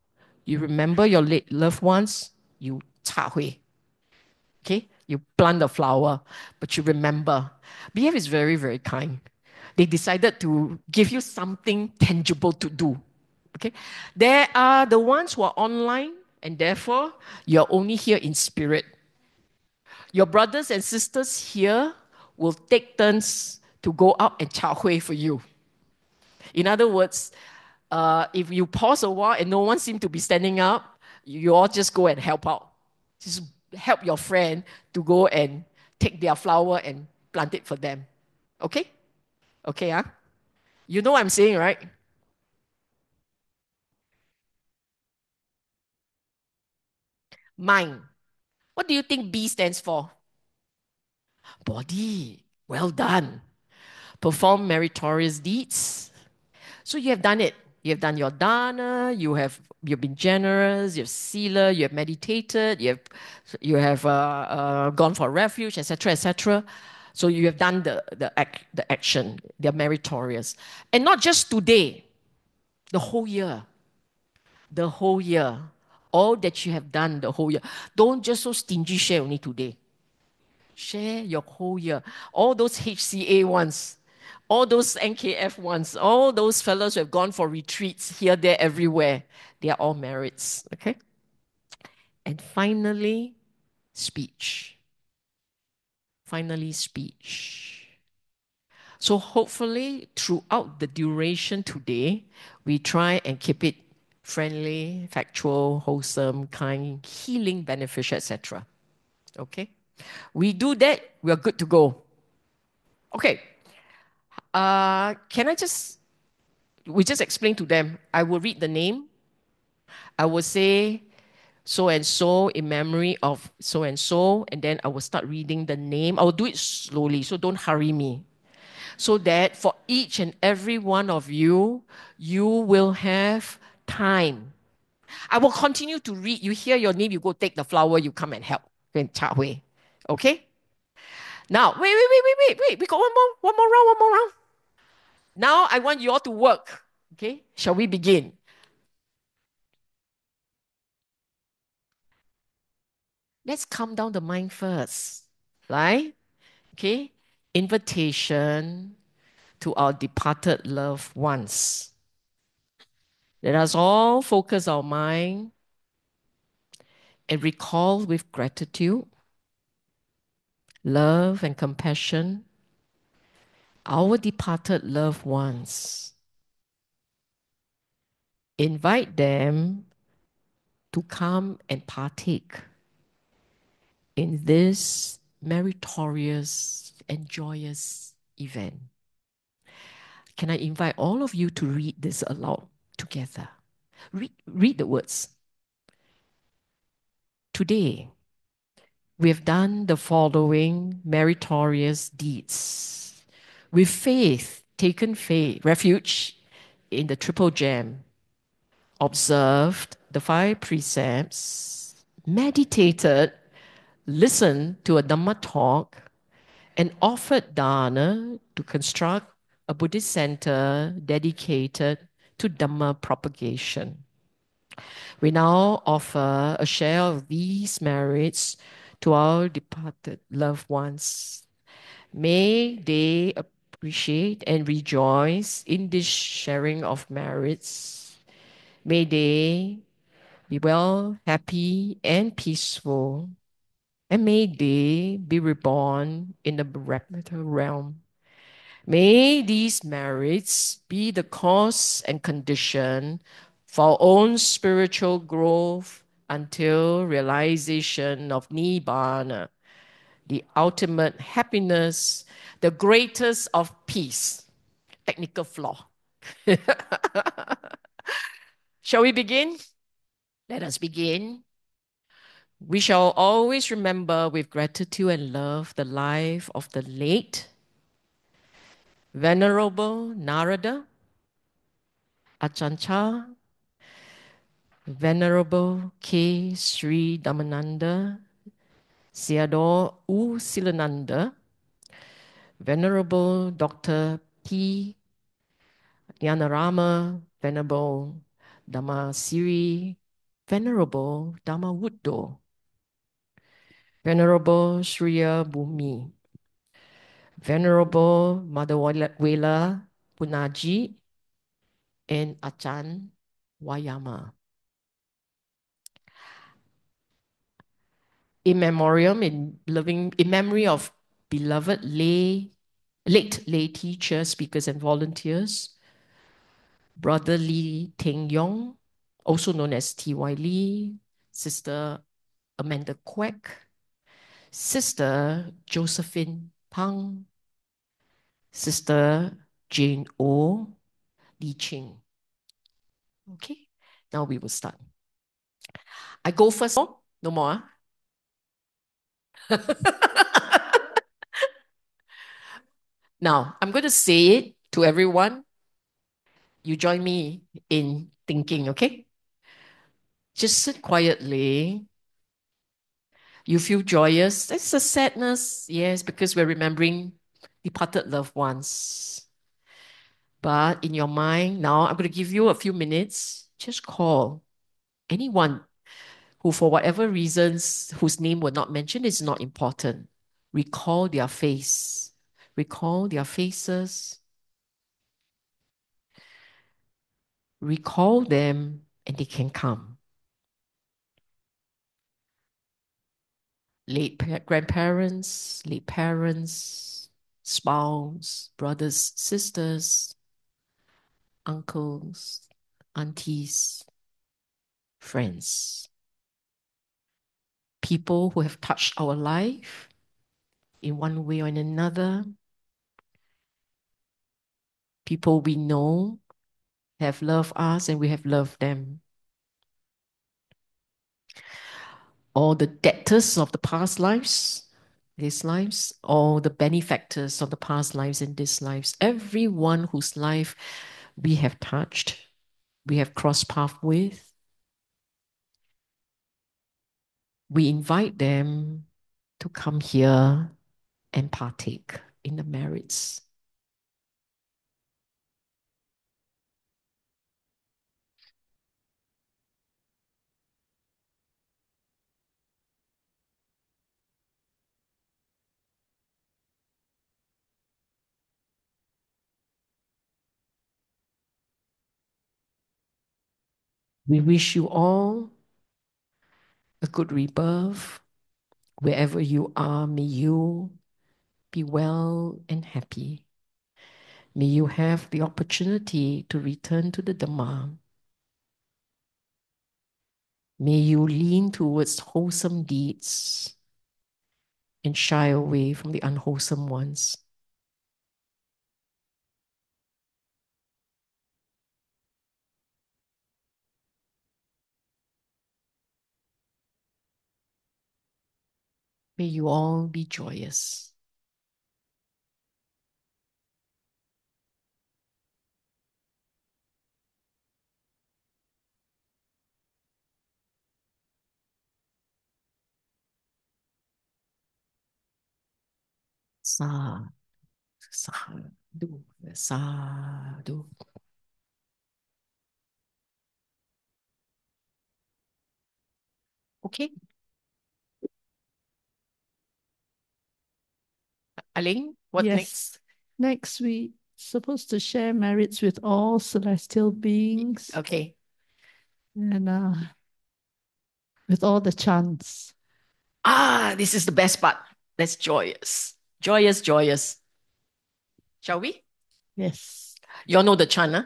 Speaker 1: You remember your late loved ones. You 插回. Okay? You plant the flower, but you remember. BF is very, very kind. They decided to give you something tangible to do. Okay? There are the ones who are online, and therefore you're only here in spirit. Your brothers and sisters here will take turns to go out and cha hui for you. In other words, if you pause a while and no one seems to be standing up, you all just go and help out. Just help your friend to go and take their flower and plant it for them. Okay? Okay, huh? You know what I'm saying, right? Mind. What do you think B stands for? Body. Well done. Perform meritorious deeds. So you have done it. You have done your dana, you've been generous, you've sila, you have meditated, you have gone for refuge, etc., etc. So you have done the action. They're meritorious, and not just today, the whole year, the whole year, all that you have done the whole year. Don't just so stingy share only today. Share your whole year. All those HCA ones, all those NKF ones, all those fellows who have gone for retreats here, there, everywhere. They are all merits. Okay? And finally, speech. Finally, speech. So hopefully, throughout the duration today, we try and keep it friendly, factual, wholesome, kind, healing, beneficial, etc. Okay? We do that, we are good to go. Okay. Can I just, we just explain to them. I will read the name. I will say so and so in memory of so and then I will start reading the name. I will do it slowly, so don't hurry me. So that for each and every one of you, you will have time. I will continue to read. You hear your name, you go take the flower, you come and help. Then cha hui. Okay? Now, wait. We got one more round. Now I want you all to work. Okay? Shall we begin? Let's calm down the mind first. Right? Okay? Invitation to our departed loved ones. Let us all focus our mind and recall with gratitude, love, and compassion our departed loved ones. Invite them to come and partake in this meritorious and joyous event. Can I invite all of you to read this aloud together? Read the words. Today, we have done the following meritorious deeds. With faith, taken refuge in the triple gem, observed the 5 precepts, meditated, listened to a Dhamma talk, and offered dana to construct a Buddhist center dedicated to Dhamma propagation. We now offer a share of these merits to our departed loved ones. May they appreciate and rejoice in this sharing of merits. May they be well, happy, and peaceful. And may they be reborn in the Brahmata realm. May these merits be the cause and condition for our own spiritual growth until realization of Nibbana, the ultimate happiness, the greatest of peace. Technical flaw. Shall we begin? Let us begin. We shall always remember with gratitude and love the life of the late Venerable Narada, Achancha, Venerable K. Sri Dhammananda, Sayadaw U Silananda, Venerable Dr. P. Yanarama, Venerable Dhammasiri, Venerable Dhammawuddho, Venerable Sriya Bhumi, Venerable Mother Wela Punaji, and Ajahn Wayama. In memoriam, in memory of beloved lay late lay teachers, speakers, and volunteers, Brother Lee Teng Yong, also known as T.Y. Lee, Sister Amanda Kwek, Sister Josephine Pang, Sister Jane O. Lee Ching. Okay, now we will start. I go first. No more. Now, I'm going to say it to everyone. You join me in thinking, okay? Just sit quietly. You feel joyous. It's a sadness, yes, because we're remembering departed loved ones. But in your mind, now I'm going to give you a few minutes. Just call anyone who, for whatever reasons, whose name were not mentioned, is not important. Recall their face. Recall their faces. Recall them, and they can come. Late grandparents, late parents, spouse, brothers, sisters, uncles, aunties, friends. People who have touched our life in one way or in another. People we know have loved us and we have loved them. All the debtors of the past lives, these lives, all the benefactors of the past lives and these lives, everyone whose life we have touched, we have crossed paths with, we invite them to come here and partake in the merits. We wish you all a good rebirth. Wherever you are, may you be well and happy. May you have the opportunity to return to the Dhamma. May you lean towards wholesome deeds and shy away from the unwholesome ones. May you all be joyous. Sadhu, sadhu, sadhu. Okay, Aling, what
Speaker 2: Yes.
Speaker 1: next?
Speaker 2: Next, we supposed to share merits with all celestial beings
Speaker 1: Okay.
Speaker 2: and with all the chants.
Speaker 1: This is the best part. That's joyous. Joyous, joyous. Shall we?
Speaker 2: Yes.
Speaker 1: You all know the chant, huh?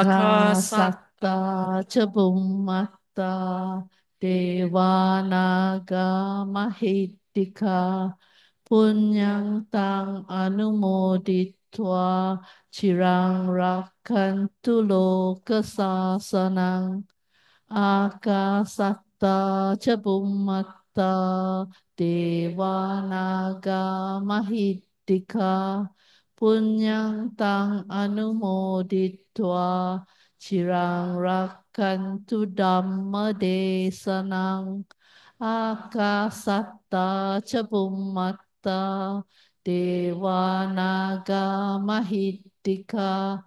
Speaker 2: Akasatta cha bhummatta devanaga mahittika punyang tang anumoditva chirang rakkantu lokasasanang akasatta cha bhummatta devanaga mahittika punyang tang anumoditva chirang rakkantu dhamma desanang akasatta cha bhummatta devanaga mahittika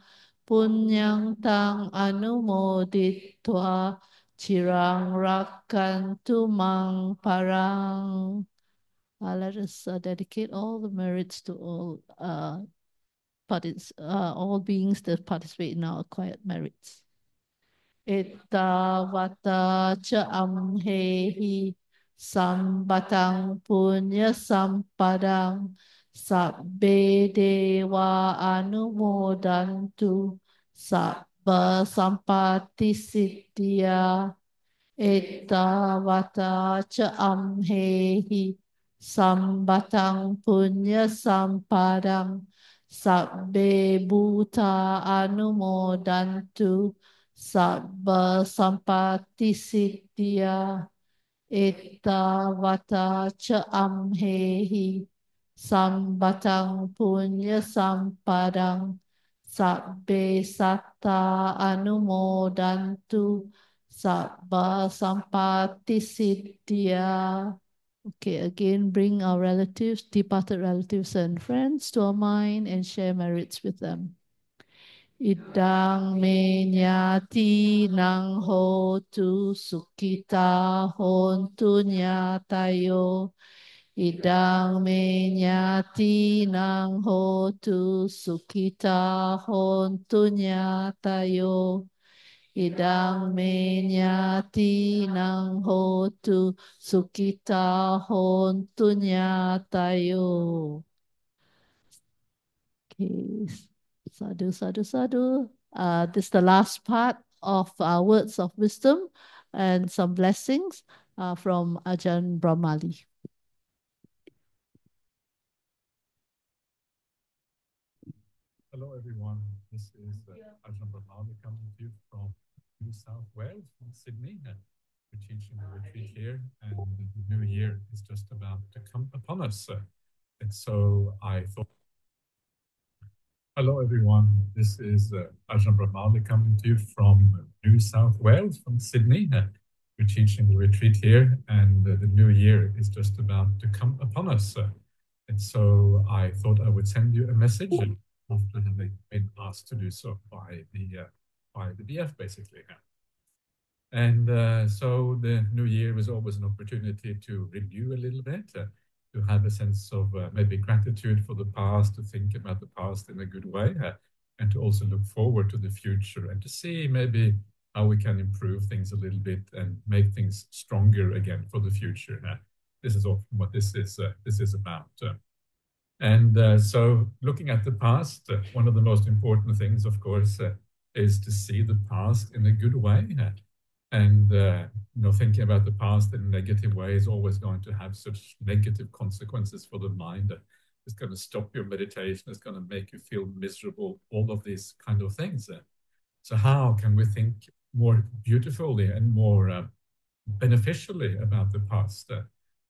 Speaker 2: punyang tang anumoditva chirang rakkantu mang parang. Let us dedicate all the merits to all beings that participate in our quiet merits. Ittavata cha amhehi sambatang punya sampadang Sabbe Deva Anumodantu Sabba Sampati Siddhya Ettavata Cha Amhehi Sambatang Punya Sampadang Sabbe Bhuta Anumodantu Sabba Sampati Siddhya Ettavata Cha Amhehi Sambatang Punya Sampadang Sabbe Satta Anumodantu Sabba Sampati Siddhya. Okay, again, bring our relatives, departed relatives and friends to our mind and share merits with them. Idang me nyati nang hotu sukita hontu nyatayo. Idang me nyati nang hotu sukita hontu nyatayo. Idang me nyati nang hotu sukita hontu nyatayo. Okay, sadhu, sadhu, sadhu. This is the last part of our words of wisdom and some blessings from Ajahn Brahmali.
Speaker 3: Hello, everyone. This is Ajahn Brahmali coming to you from New South Wales, from Sydney. We're teaching a retreat here, and the new year is just about to come upon us. And so I thought, hello, everyone. This is Ajahn Brahmali coming to you from New South Wales, from Sydney. We're teaching a retreat here, and the new year is just about to come upon us. And so I thought I would send you a message after having been asked to do so by the BF, basically. And so the new year is always an opportunity to review a little bit, to have a sense of maybe gratitude for the past, to think about the past in a good way, and to also look forward to the future and to see maybe how we can improve things a little bit and make things stronger again for the future. This is often what this is about. And so looking at the past, one of the most important things, of course, is to see the past in a good way. And thinking about the past in a negative way is always going to have such negative consequences for the mind. It's going to stop your meditation. It's going to make you feel miserable, all of these kind of things. So how can we think more beautifully and more beneficially about the past?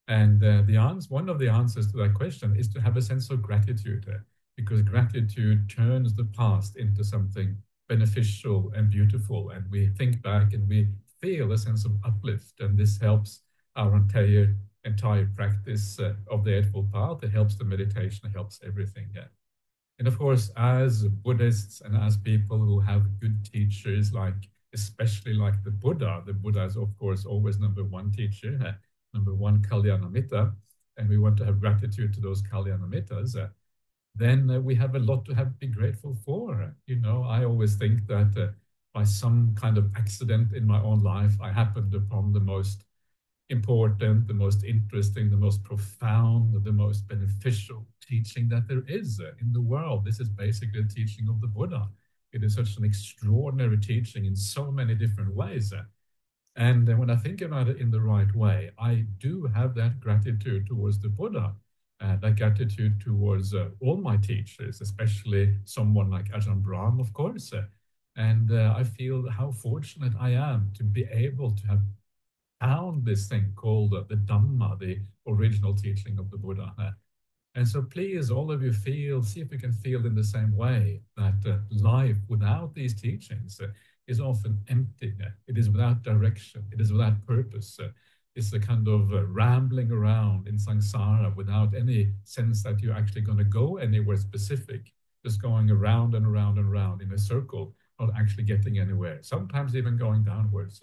Speaker 3: And one of the answers to that question is to have a sense of gratitude, because gratitude turns the past into something beneficial and beautiful. And we think back and we feel a sense of uplift. And this helps our entire practice of the Eightfold Path. It helps the meditation, it helps everything. And of course, as Buddhists and as people who have good teachers, especially like the Buddha is, of course, always number one teacher. Number one, Kalyanamitta, and we want to have gratitude to those Kalyanamittas, then we have a lot to be grateful for. I always think that by some kind of accident in my own life, I happened upon the most important, the most interesting, the most profound, the most beneficial teaching that there is in the world. This is basically a teaching of the Buddha. It is such an extraordinary teaching in so many different ways. And when I think about it in the right way, I do have that gratitude towards the Buddha, that gratitude towards all my teachers, especially someone like Ajahn Brahm, of course. And I feel how fortunate I am to be able to have found this thing called the Dhamma, the original teaching of the Buddha. And so please, all of you see if you can feel in the same way that life without these teachings is often empty. It is without direction. It is without purpose. It's a kind of rambling around in samsara without any sense that you're actually going to go anywhere specific, just going around and around and around in a circle, not actually getting anywhere, sometimes even going downwards.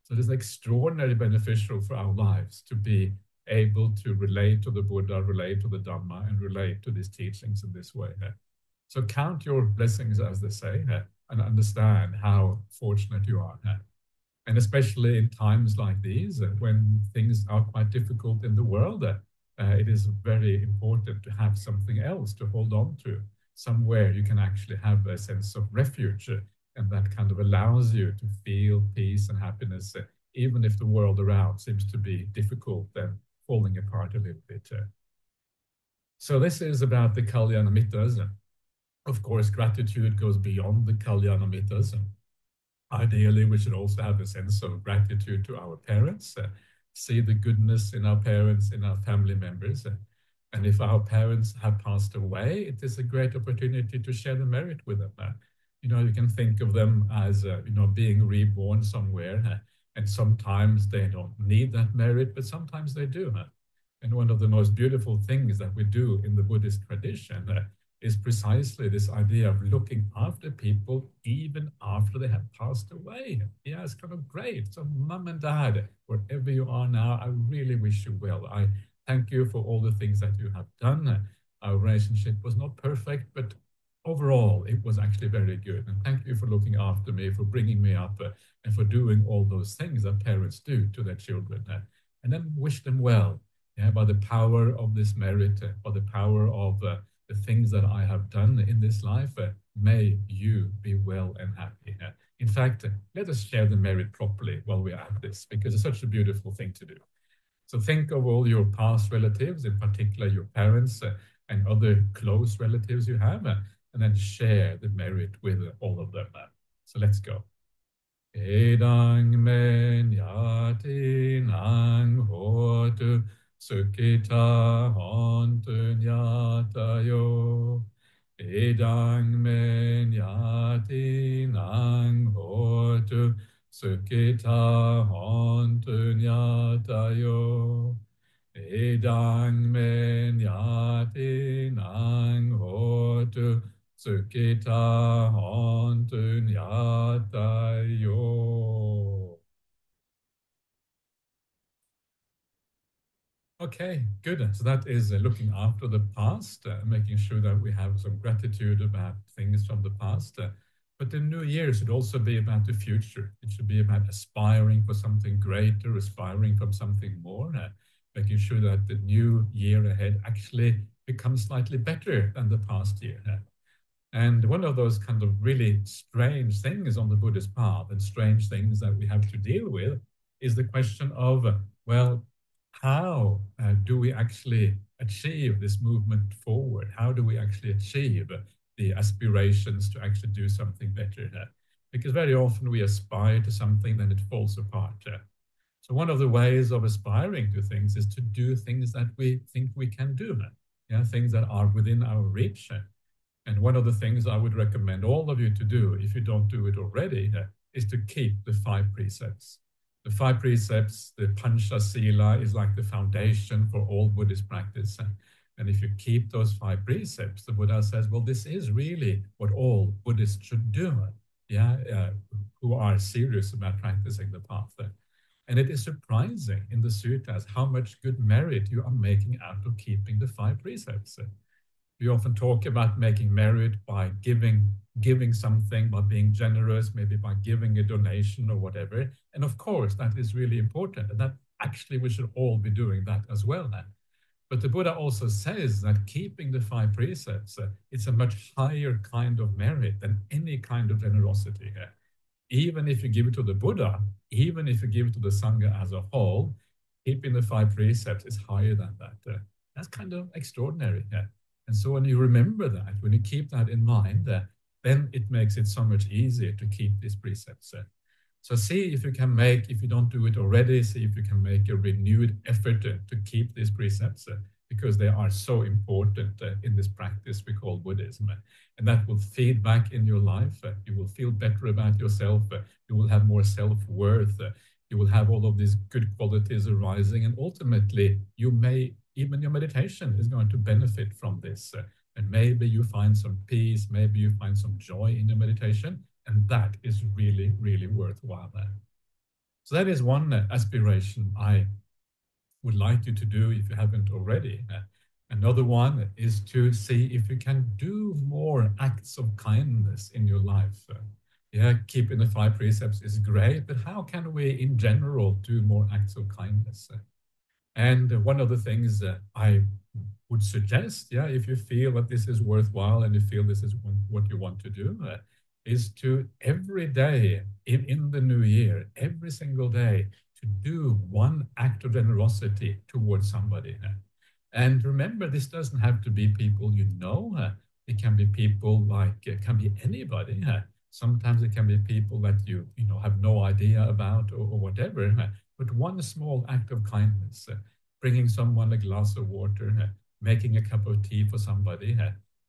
Speaker 3: So it is extraordinarily beneficial for our lives to be able to relate to the Buddha, relate to the Dhamma, and relate to these teachings in this way. So count your blessings, as they say, and understand how fortunate you are. And especially in times like these, when things are quite difficult in the world, it is very important to have something else to hold on to, somewhere you can actually have a sense of refuge, and that kind of allows you to feel peace and happiness, even if the world around seems to be difficult and falling apart a little bit. So this is about the 𝐾𝐤𝐬. Of course, gratitude goes beyond the 𝐾𝐤𝐬. Ideally, we should also have a sense of gratitude to our parents, see the goodness in our parents, in our family members. And if our parents have passed away, it is a great opportunity to share the merit with them. You can think of them as, being reborn somewhere. And sometimes they don't need that merit, but sometimes they do. And one of the most beautiful things that we do in the Buddhist tradition is precisely this idea of looking after people even after they have passed away. Yeah, it's kind of great. So mom and dad, wherever you are now, I really wish you well. I thank you for all the things that you have done. Our relationship was not perfect, but overall, it was actually very good. And thank you for looking after me, for bringing me up, and for doing all those things that parents do to their children. And then wish them well, by the power of this merit, by the power of the things that I have done in this life. May you be well and happy. In fact, let us share the merit properly while we are at this, because it's such a beautiful thing to do. So think of all your past relatives, in particular your parents and other close relatives you have, and then share the merit with all of them. So let's go. Edang men yati nang hotu Sukhita hontu nyatayo. Edang men yati nang hotu Sukhita hontu nyatayo. Edang men yati nang hotu Sukhita hontu nyatayo. Okay, good. So that is looking after the past, making sure that we have some gratitude about things from the past. But the new year should also be about the future. It should be about aspiring for something greater, aspiring for something more, making sure that the new year ahead actually becomes slightly better than the past year. And one of those kind of really strange things on the Buddhist path, and strange things that we have to deal with, is the question of, well, how do we actually achieve this movement forward? How do we actually achieve the aspirations to actually do something better? Because very often we aspire to something, then it falls apart. So one of the ways of aspiring to things is to do things that we think we can do, things that are within our reach. And one of the things I would recommend all of you to do, if you don't do it already, is to keep the 5 precepts. The 5 precepts, the Pancha Sila, is like the foundation for all Buddhist practice. And if you keep those 5 precepts, the Buddha says, well, this is really what all Buddhists should do, who are serious about practicing the path. And it is surprising in the suttas how much good merit you are making out of keeping the 5 precepts. We often talk about making merit by giving something, by being generous, maybe by giving a donation or whatever. And of course, that is really important. And that actually we should all be doing that as well. But the Buddha also says that keeping the 5 precepts, it's a much higher kind of merit than any kind of generosity. Even if you give it to the Buddha, even if you give it to the Sangha as a whole, keeping the 5 precepts is higher than that. That's kind of extraordinary. And so when you remember that, when you keep that in mind, then it makes it so much easier to keep these precepts. So see if you can make, if you don't do it already, see if you can make a renewed effort to keep these precepts, because they are so important in this practice we call Buddhism. And that will feed back in your life. You will feel better about yourself. You will have more self-worth. You will have all of these good qualities arising. And ultimately, even your meditation is going to benefit from this. And maybe you find some peace, maybe you find some joy in your meditation, and that is really, really worthwhile. So that is one aspiration I would like you to do if you haven't already. Another one is to see if you can do more acts of kindness in your life. Keeping the 5 precepts is great, but how can we in general do more acts of kindness? And one of the things I would suggest, yeah, if you feel that this is worthwhile and you feel this is what you want to do, is to every day in the new year, every single day, to do one act of generosity towards somebody. And remember, this doesn't have to be people you know. It can be people like, it can be anybody. Sometimes it can be people that you have no idea about or whatever. But one small act of kindness, bringing someone a glass of water, making a cup of tea for somebody,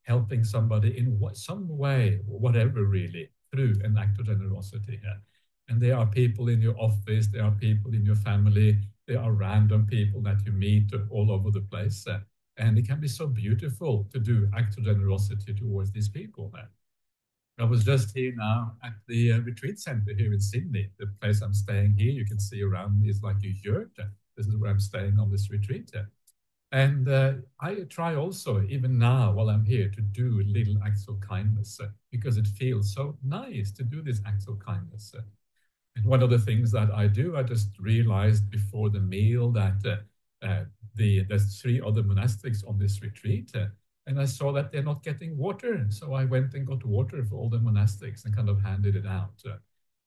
Speaker 3: helping somebody in some way, whatever really, through an act of generosity. And there are people in your office, there are people in your family, there are random people that you meet all over the place. And it can be so beautiful to do acts of generosity towards these people. I was just here now at the retreat center here in Sydney, the place I'm staying here. You can see around me is like a yurt. This is where I'm staying on this retreat. And I try also, even now while I'm here, to do little acts of kindness because it feels so nice to do these acts of kindness. And one of the things that I do, I just realized before the meal that there's 3 other monastics on this retreat. And I saw that they're not getting water. So I went and got water for all the monastics and kind of handed it out.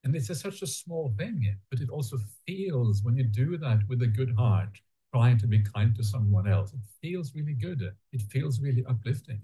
Speaker 3: And it's such a small thing, but it also feels, when you do that with a good heart, trying to be kind to someone else, it feels really good. It feels really uplifting.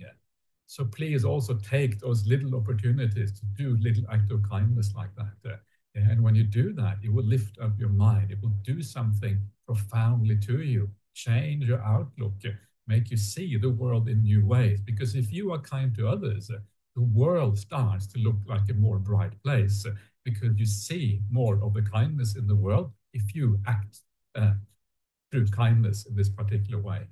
Speaker 3: So please also take those little opportunities to do little acts of kindness like that. And when you do that, it will lift up your mind. It will do something profoundly to you, change your outlook, make you see the world in new ways. Because if you are kind to others, the world starts to look like a more bright place because you see more of the kindness in the world if you act through kindness in this particular way.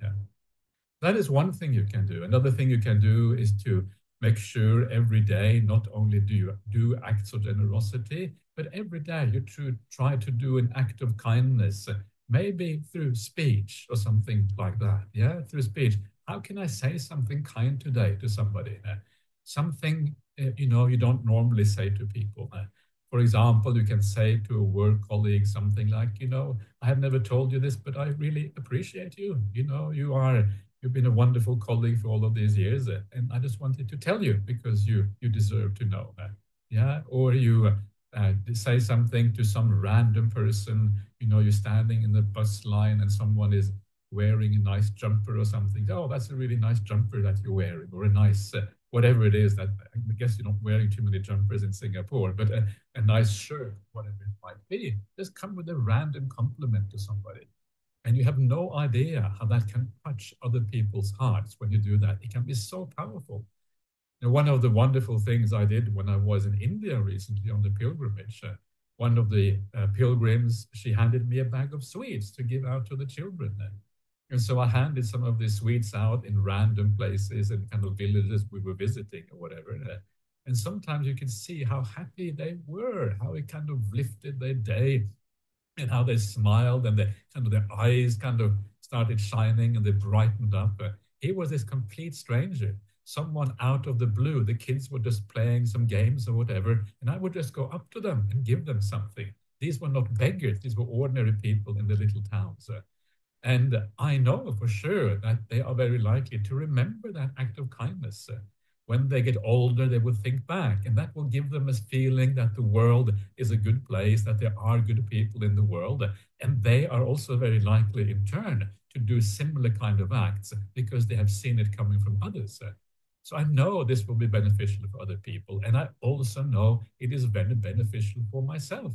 Speaker 3: That is one thing you can do. Another thing you can do is to make sure every day, not only do you do acts of generosity, but every day you try to do an act of kindness, maybe through speech or something like that. Yeah, through speech. How can I say something kind today to somebody? Something you don't normally say to people. For example, you can say to a work colleague something like, I have never told you this, but I really appreciate you. You've been a wonderful colleague for all of these years, and I just wanted to tell you because you deserve to know that. Yeah, or you say something to some random person. You're standing in the bus line and someone is wearing a nice jumper or something. Oh, that's a really nice jumper that you're wearing, or a nice whatever it is. That I guess you're not wearing too many jumpers in Singapore, but a nice shirt, whatever it might be. Just come with a random compliment to somebody. And you have no idea how that can touch other people's hearts when you do that. It can be so powerful. One of the wonderful things I did when I was in India recently on the pilgrimage, one of the pilgrims, she handed me a bag of sweets to give out to the children. And so I handed some of these sweets out in random places and kind of villages we were visiting or whatever. And sometimes you can see how happy they were, how it kind of lifted their day, and how they smiled and their eyes kind of started shining and they brightened up. He was this complete stranger, someone out of the blue. The kids were just playing some games or whatever, and I would just go up to them and give them something. These were not beggars. These were ordinary people in the little towns. And I know for sure that they are very likely to remember that act of kindness. When they get older, they will think back, and that will give them a feeling that the world is a good place, that there are good people in the world, and they are also very likely in turn to do similar kind of acts because they have seen it coming from others. So I know this will be beneficial for other people, and I also know it is very beneficial for myself.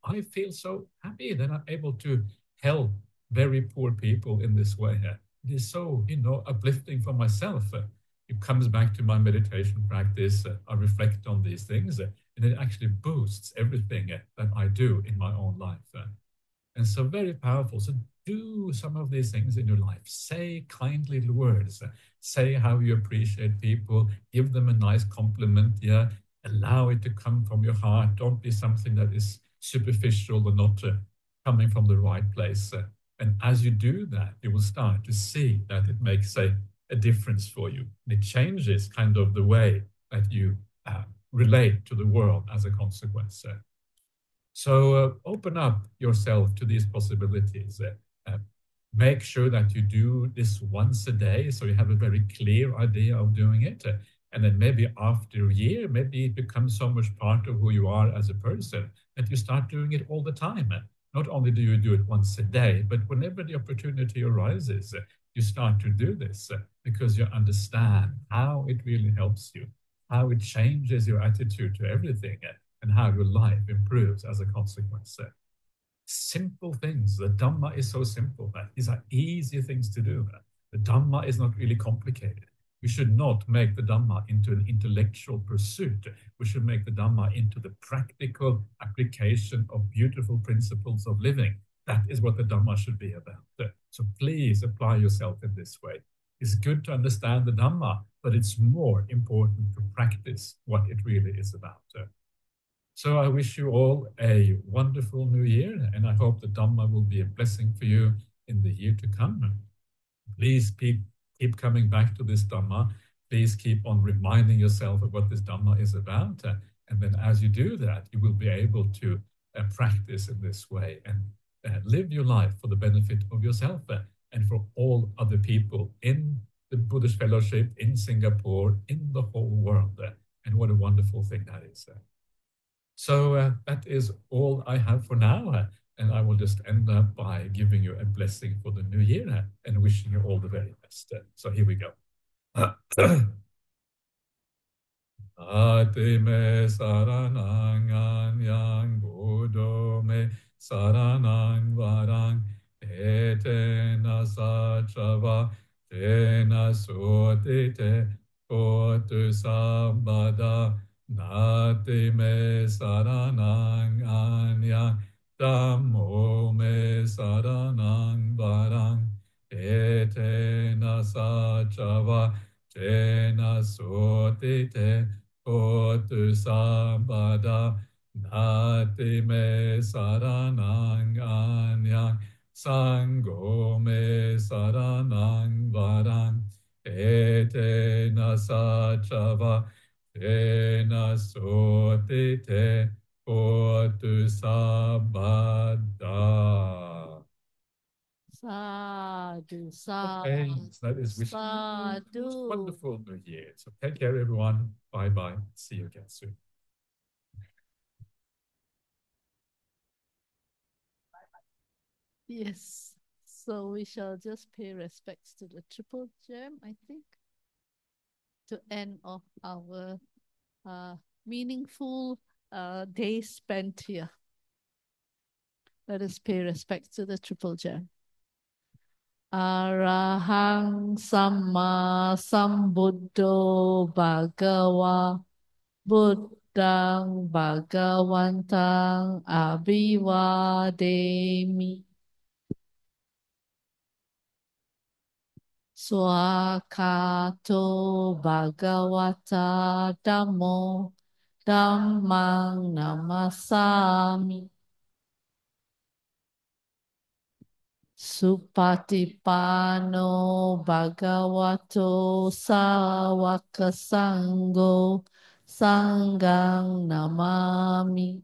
Speaker 3: I feel so happy that I'm able to help very poor people in this way. It is so, uplifting for myself. It comes back to my meditation practice. I reflect on these things, and it actually boosts everything that I do in my own life. And so very powerful. So do some of these things in your life. Say kind little words. Say how you appreciate people. Give them a nice compliment. Yeah. Allow it to come from your heart. Don't be something that is superficial or not coming from the right place. And as you do that, you will start to see that it makes a difference for you. It changes kind of the way that you relate to the world as a consequence. So open up yourself to these possibilities. Make sure that you do this once a day so you have a very clear idea of doing it. And then maybe after a year, maybe it becomes so much part of who you are as a person that you start doing it all the time. Not only do you do it once a day, but whenever the opportunity arises, you start to do this because you understand how it really helps you, how it changes your attitude to everything, and how your life improves as a consequence. Simple things. The Dhamma is so simple. These are easy things to do. The Dhamma is not really complicated. We should not make the Dhamma into an intellectual pursuit. We should make the Dhamma into the practical application of beautiful principles of living. That is what the Dhamma should be about. So please apply yourself in this way. It's good to understand the Dhamma, but it's more important to practice what it really is about. So I wish you all a wonderful new year, and I hope the Dhamma will be a blessing for you in the year to come. Please keep coming back to this Dhamma. Please keep on reminding yourself of what this Dhamma is about. And then as you do that, you will be able to practice in this way and live your life for the benefit of yourself and for all other people in the Buddhist Fellowship, in Singapore, in the whole world. And what a wonderful thing that is. So that is all I have for now. And I will just end up by giving you a blessing for the new year and wishing you all the very best. So here we go. Ati me saranang anyang Buddho me saranang varang etena sachava tena sotite kotu sambada nati me saranang anyang Dhammo me saranang varang etena sachava tena sotite kotu sambada nati me saranang anyang sangho me saranang varang etena sachava tena sotite kotu sambada.
Speaker 2: Sadhu,
Speaker 3: Okay, so that is wishing you a most wonderful new year. So take care, everyone. Bye-bye. See you again soon.
Speaker 2: Yes. So we shall just pay respects to the Triple Gem, I think, to end off our meaningful day spent here. Let us pay respects to the Triple Gem. Arahang Samma Sambuddho Bhagava Buddhang Bhagavantang Abhivademi Swakato Bhagavata Dhammo Dhammang Namasami Supatipano Bhagavato Sawaka Sangho Sanghang Namami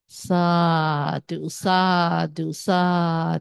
Speaker 2: Sadhu, sadhu, sadhu.